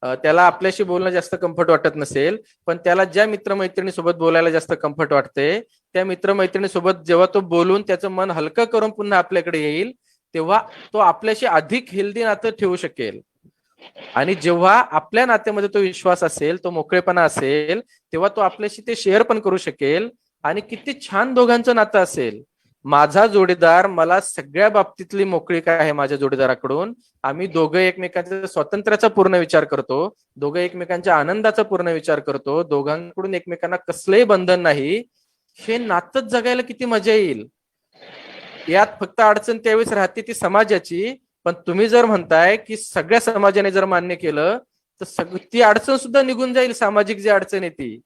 त्याला आपल्याशी बोलणं जास्त कम्फर्ट वाटत नसेल, पण त्याला ज्या मित्रमैत्रिणी सोबत बोलायला जास्त कम्फर्ट वाटते त्या मित्रमैत्रिणी सोबत जेव्हा तो बोलून त्याचं मन हलकं करून पुन्हा आपल्याकडे येईल तेव्हा तो आपल्याशी अधिक हेल्दी नातं ठेवू शकेल. आणि जेव्हा आपल्या नात्यामध्ये तो विश्वास असेल, तो मोकळेपणा असेल, तेव्हा तो आपल्याशी ते शेअर पण करू शकेल आणि किती छान दोघांचं नातं असेल. माझा जोडीदार मला सगळ्या बाबतीतली मोकळीक आहे माझ्या जोडीदाराकडून. आम्ही दोघं एकमेकांच्या स्वातंत्र्याचा पूर्ण विचार करतो, दोघं एकमेकांच्या आनंदाचा पूर्ण विचार करतो, दोघांकडून एकमेकांना कसलंही बंधन नाही. हे नातंच जगायला किती मजा येईल. यात फक्त अडचण त्यावेळेस राहते ती समाजाची. पण तुम्ही जर म्हणताय की सगळ्या समाजाने जर मान्य केलं तर ती अडचण सुद्धा निघून जाईल, सामाजिक जी अडचण आहे ती,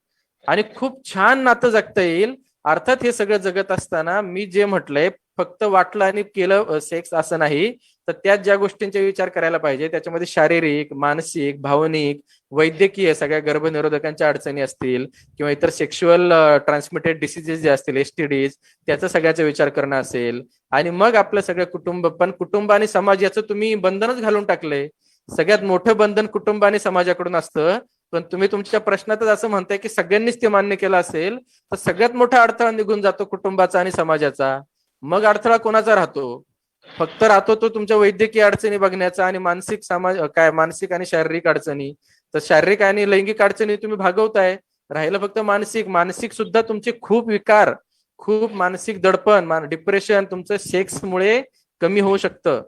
आणि खूप छान नातं जगता येईल. अर्थात हे सगळं जगत असताना मी जे म्हटलंय फक्त वाटलं आणि केलं सेक्स असं नाही, तर त्यात ज्या गोष्टींचा विचार करायला पाहिजे त्याच्यामध्ये शारीरिक, मानसिक, भावनिक, वैद्यकीय सगळ्या गर्भनिरोधकांच्या अडचणी असतील किंवा इतर सेक्शुअल ट्रान्समिटेड डिसिजेस जे असतील, STDs, त्याचा सगळ्याचा विचार करणं असेल. आणि मग आपलं सगळं कुटुंब, पण कुटुंब आणि समाज याचं तुम्ही बंधनच घालून टाकलंय. सगळ्यात मोठं बंधन कुटुंब आणि समाजाकडून असतं. पण तुम्ही तुमच्या प्रश्नातच असं म्हणताय की सगळ्यांनीच ते मान्य केलं असेल तर सगळ्यात मोठा अडथळा निघून जातो कुटुंबाचा आणि समाजाचा. मग अडथळा कोणाचा राहतो? फक्त राहतो तो तुमच्या वैद्यकीय अडचणी बघण्याचा आणि मानसिक आणि शारीरिक अडचणी. तर शारीरिक आणि लैंगिक अडचणी तुम्ही भागवताय, राहिलं फक्त मानसिक. मानसिक सुद्धा तुमचे खूप विकार, खूप मानसिक दडपण, डिप्रेशन तुमचं सेक्समुळे कमी होऊ शकतं.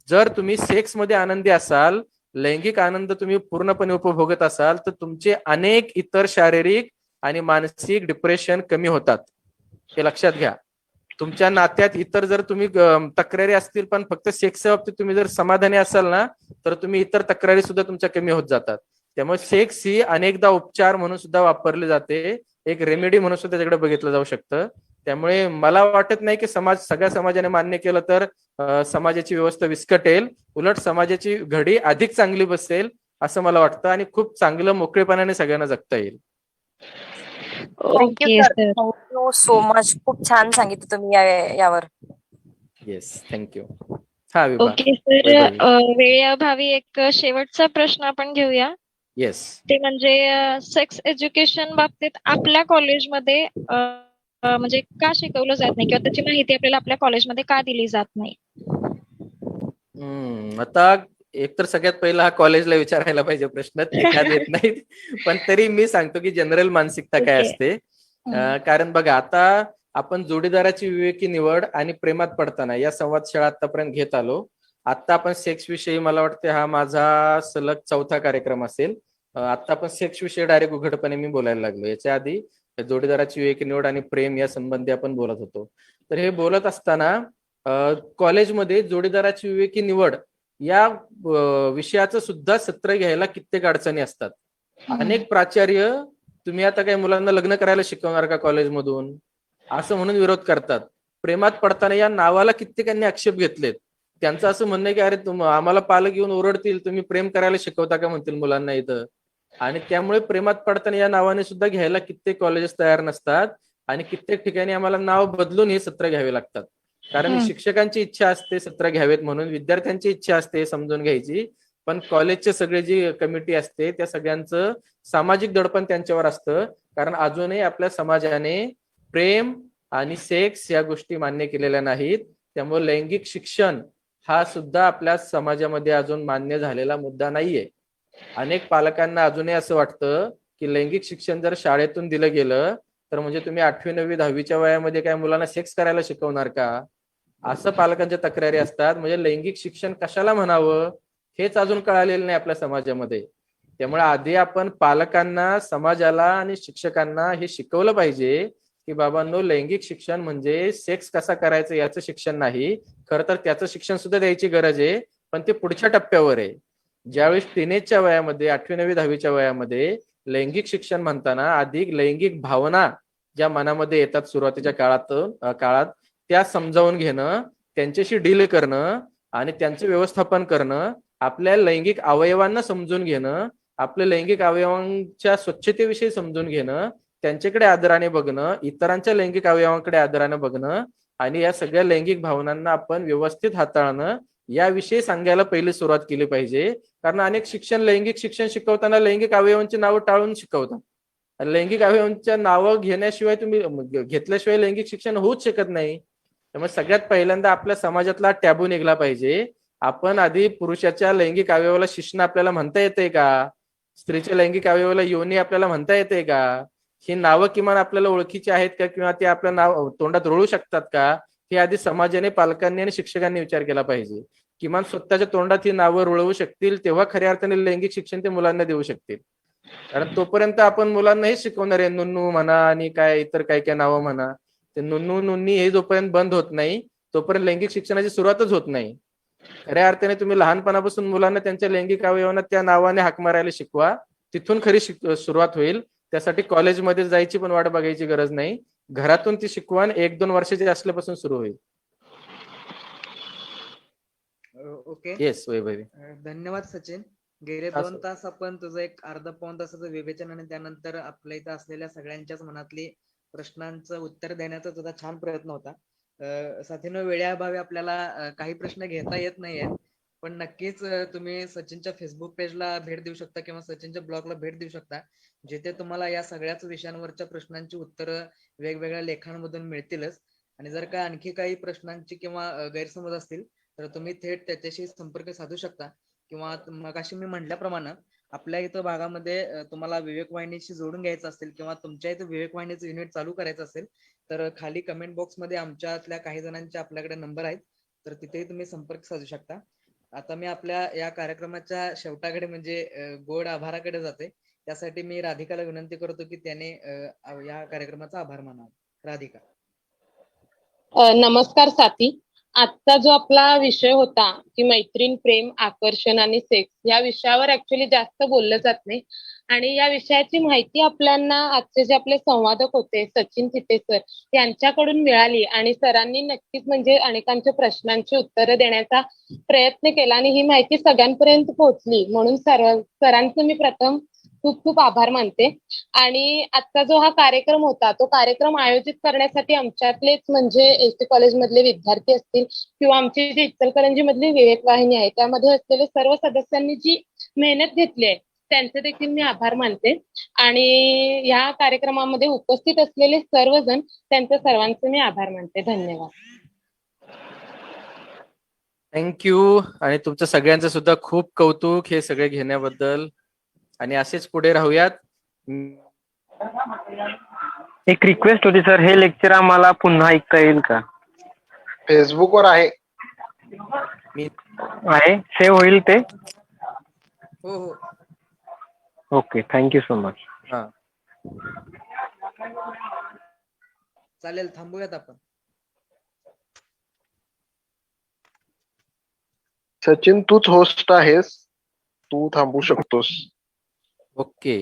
जर तुम्ही सेक्स मध्ये आनंदी असाल, लैंगिक आनंद तुम्ही पूर्णपणे उपभोगत असाल, तर तुमचे अनेक इतर शारीरिक आणि मानसिक डिप्रेशन कमी होतात. हे लक्षात घ्या. तुमच्या नात्यात इतर जर तुम्ही तक्रारी असतील पण फक्त सेक्सच्या बाबतीत तुम्ही जर समाधानी असाल ना, तर तुम्ही इतर तक्रारी सुद्धा तुमच्या कमी होत जातात. त्यामुळे सेक्स ही अनेकदा उपचार म्हणून सुद्धा वापरली जाते, एक रेमेडी म्हणून सुद्धा त्याच्याकडे बघितलं जाऊ शकतं. त्यामुळे मला वाटत नाही की सगळ्या समाजाने मान्य केलं तर समाजाची व्यवस्था विस्कटेल. उलट समाजाची घडी अधिक चांगली बसेल असं मला वाटतं आणि खूप चांगलं मोकळेपणाने सगळ्यांना जगता येईल. Thank you okay sir, sir. Thank you so much. खूप छान सांगितलं तुम्ही यावर. Yes, thank you. हा विभा. Okay sir, Vaibhavi. वेळेअभावी एक शेवटचा प्रश्न आपण घेऊया. येस. ते म्हणजे सेक्स एज्युकेशन बाबतीत आपल्या कॉलेजमध्ये म्हणजे का शिकवलं जात नाही किंवा त्याची माहिती आपल्याला आपल्या कॉलेजमध्ये का दिली जात नाही? आता एक तर सगळ्यात पहिला हा कॉलेजला विचारायला पाहिजे प्रश्न, ते का देत नाहीत. पण तरी मी सांगतो की जनरल मानसिकता काय ओके. असते. कारण बघा, आता आपण जोडीदाराची विवेकी निवड आणि प्रेमात पडताना या संवाद शाळा आतापर्यंत घेत आलो. आता आपण सेक्स विषयी, मला वाटते हा माझा सलग 4था कार्यक्रम असेल. आता आपण सेक्स विषयी डायरेक्ट उघडपणे मी बोलायला लागलो. याच्या आधी जोडीदाराची विवेकी निवड आणि प्रेम या संबंधी आपण बोलत होतो. तर हे बोलत असताना कॉलेजमध्ये जोडीदाराची विवेकी निवड या विषयाचं सुद्धा सत्र घ्यायला कित्येक अडचणी असतात. अनेक प्राचार्य, तुम्ही आता काही मुलांना लग्न करायला शिकवणार का कॉलेजमधून, असं म्हणून विरोध करतात. प्रेमात पडताना या नावाला कित्येकांनी आक्षेप घेतलेत. त्यांचं असं म्हणणं आहे की अरे आम्हाला पालक येऊन ओरडतील, तुम्ही प्रेम करायला शिकवता का म्हणतील मुलांना इथं. आणि त्यामुळे प्रेमात पडताना या नावाने सुद्धा घ्यायला कित्येक कॉलेजेस तयार नसतात आणि कित्येक ठिकाणी आम्हाला नाव बदलून हे सत्र घ्यावे लागतात. कारण शिक्षकांची इच्छा असते सत्र घ्यावेत म्हणून, विद्यार्थ्यांची इच्छा असते समजून घ्यायची, पण कॉलेजचे सगळे जी कमिटी असते त्या सगळ्यांचं सामाजिक दडपण त्यांच्यावर असतं. कारण अजूनही आपल्या समाजाने प्रेम आणि सेक्स या गोष्टी मान्य केलेल्या नाहीत. त्यामुळे लैंगिक शिक्षण हा सुद्धा आपल्या समाजामध्ये अजून मान्य झालेला मुद्दा नाहीये. अनेक पालकांना अजूनही असं वाटतं की लैंगिक शिक्षण जर शाळेतून दिलं गेलं तर म्हणजे तुम्ही 8वी 9वी 10वीच्या वयामध्ये काय मुलांना सेक्स करायला शिकवणार का, असं पालकांच्या तक्रारी असतात. म्हणजे लैंगिक शिक्षण कशाला म्हणावं हेच अजून कळालेलं नाही आपल्या समाजामध्ये. त्यामुळे आधी आपण पालकांना, समाजाला आणि शिक्षकांना हे शिकवलं पाहिजे की बाबांनो, लैंगिक शिक्षण म्हणजे सेक्स कसा करायचं याचं शिक्षण नाही. खरं तर त्याचं शिक्षण सुद्धा द्यायची गरज आहे, पण ते पुढच्या टप्प्यावर आहे. ज्यावेळेस टीनेजच्या वयामध्ये, 8वी 9वी 10वीच्या वयामध्ये लैंगिक शिक्षण म्हणताना अधिक लैंगिक भावना ज्या मनामध्ये येतात सुरुवातीच्या काळात त्या समजावून घेणं, त्यांच्याशी डील करणं आणि त्यांचं व्यवस्थापन करणं, आपल्या लैंगिक अवयवांना समजून घेणं, आपल्या लैंगिक अवयवांच्या स्वच्छतेविषयी समजून घेणं, त्यांच्याकडे आदराने बघणं, इतरांच्या लैंगिक अवयवांकडे आदराने बघणं आणि या सगळ्या लैंगिक भावनांना आपण व्यवस्थित हाताळणं याविषयी सांगायला पहिली सुरुवात केली पाहिजे. कारण अनेक लैंगिक शिक्षण शिकवताना लैंगिक अवयवांची नावं टाळून शिकवतात. लैंगिक अवयवांच्या नावं घेण्याशिवाय, तुम्ही घेतल्याशिवाय लैंगिक शिक्षण होऊच शकत नाही. त्यामुळे सगळ्यात पहिल्यांदा आपल्या समाजातला टॅबू निघला पाहिजे. आपण आधी पुरुषाच्या लैंगिक अवयवाला शिश्न आपल्याला म्हणता येते का, स्त्रीच्या लैंगिक अवयवाला योनी आपल्याला म्हणता येते का, ही नावं किमान आपल्याला ओळखीची आहेत का किंवा ते आपलं नाव तोंडात रोळू शकतात का, हे आधी समाजाने, पालकांनी आणि शिक्षकांनी विचार केला पाहिजे. किमान स्वतःच्या तोंडात ही नावं रुळवू शकतील तेव्हा खऱ्या अर्थाने लैंगिक शिक्षण ते मुलांना देऊ शकतील. कारण तोपर्यंत आपण मुलांना हे शिकवणार आहे, नुन्नू म्हणा आणि काय इतर काय काय नावं म्हणा. ते नुन्नू नुन्नी हे जोपर्यंत बंद होत नाही तोपर्यंत लैंगिक शिक्षणाची सुरुवातच होत नाही. खऱ्या अर्थाने तुम्ही लहानपणापासून मुलांना त्यांच्या लैंगिक अवयवांना त्या नावाने हाक मारायला शिकवा, तिथून खरी सुरुवात होईल. त्यासाठी कॉलेजमध्ये जायची पण वाट बघायची गरज नाही. घरातून ती शिकवण 1-2 वर्षाची असल्यापासून सुरू होईल. ओके. येस वैभवी. धन्यवाद सचिन. गेले हा, 2 सर. तास आपण तुझं एक अर्धा पाऊण तासाचं विवेचन आणि त्यानंतर आपल्या इथं असलेल्या सगळ्यांच्याच मनातली प्रश्नांचं उत्तर देण्याचा तुझा छान प्रयत्न होता. साथीनं वेळेअभावी आपल्याला काही प्रश्न घेता येत नाहीयेत, पण नक्कीच तुम्ही सचिनच्या फेसबुक पेजला भेट देऊ शकता किंवा सचिनच्या ब्लॉगला भेट देऊ शकता, जिथे तुम्हाला या सगळ्याच विषयांवरच्या प्रश्नांची उत्तरं वेगवेगळ्या लेखांमधून मिळतीलच. आणि जर का आणखी काही प्रश्नांची किंवा गैरसमज असतील तर तुम्ही थेट त्याच्याशी संपर्क साधू शकता. किंवा मगाशी मी म्हटल्याप्रमाणे आपल्या इथं भागामध्ये तुम्हाला विवेक वाहिनीशी जोडून घ्यायचं असेल किंवा तुमच्या इथं विवेक वाहिनीचं युनिट चालू करायचं असेल तर खाली कमेंट बॉक्समध्ये आमच्यातल्या काही जणांचे आपल्याकडे नंबर आहेत, तर तिथेही तुम्ही संपर्क साधू शकता. आता मी आपल्या या कार्यक्रमाच्या शेवटाकडे म्हणजे गोड आभाराकडे जाते. त्यासाठी मी राधिकाला विनंती करतो की त्याने या कार्यक्रमाचा आभार मानावा. राधिका. नमस्कार साथी. आजचा जो आपला विषय होता की मैत्रीण, प्रेम, आकर्षण आणि सेक्स या विषयावर ऍक्च्युली जास्त बोललं जात नाही आणि या विषयाची माहिती आपल्याला आजचे जे आपले संवादक होते सचिन थिटे सर यांच्याकडून मिळाली आणि सरांनी नक्कीच म्हणजे अनेकांच्या प्रश्नांची उत्तरं देण्याचा प्रयत्न केला आणि ही माहिती सगळ्यांपर्यंत पोहोचली म्हणून सरांचं मी प्रथम खूप खूप आभार मानते. आणि आजचा जो हा कार्यक्रम होता तो कार्यक्रम आयोजित करण्यासाठी आमच्यातलेच म्हणजे एसटी कॉलेज मधले विद्यार्थी असतील किंवा आमची जी इचलकरंजी मधली विवेक वाहिनी आहे त्यामध्ये असलेले सर्व सदस्यांनी जी मेहनत घेतली आहे त्यांचे देखील मी आभार मानते. आणि या कार्यक्रमामध्ये उपस्थित असलेले सर्वजण त्यांचे सर्वांचे मी आभार मानते. धन्यवाद. थँक्यू. आणि तुमचं सगळ्यांचं सुद्धा खूप कौतुक हे सगळे घेण्याबद्दल. आणि असेच पुढे राहूयात. एक रिक्वेस्ट होती सर, हे लेक्चर आम्हाला पुन्हा ऐकता येईल का? फेसबुकवर आहे. आहे सेव्ह होईल ते? हो हो. Okay, thank you so much. हा, चालेल, थांबूयात आपण. सचिन, तूच होस्ट आहेस, तू थांबू शकतोस. ओके.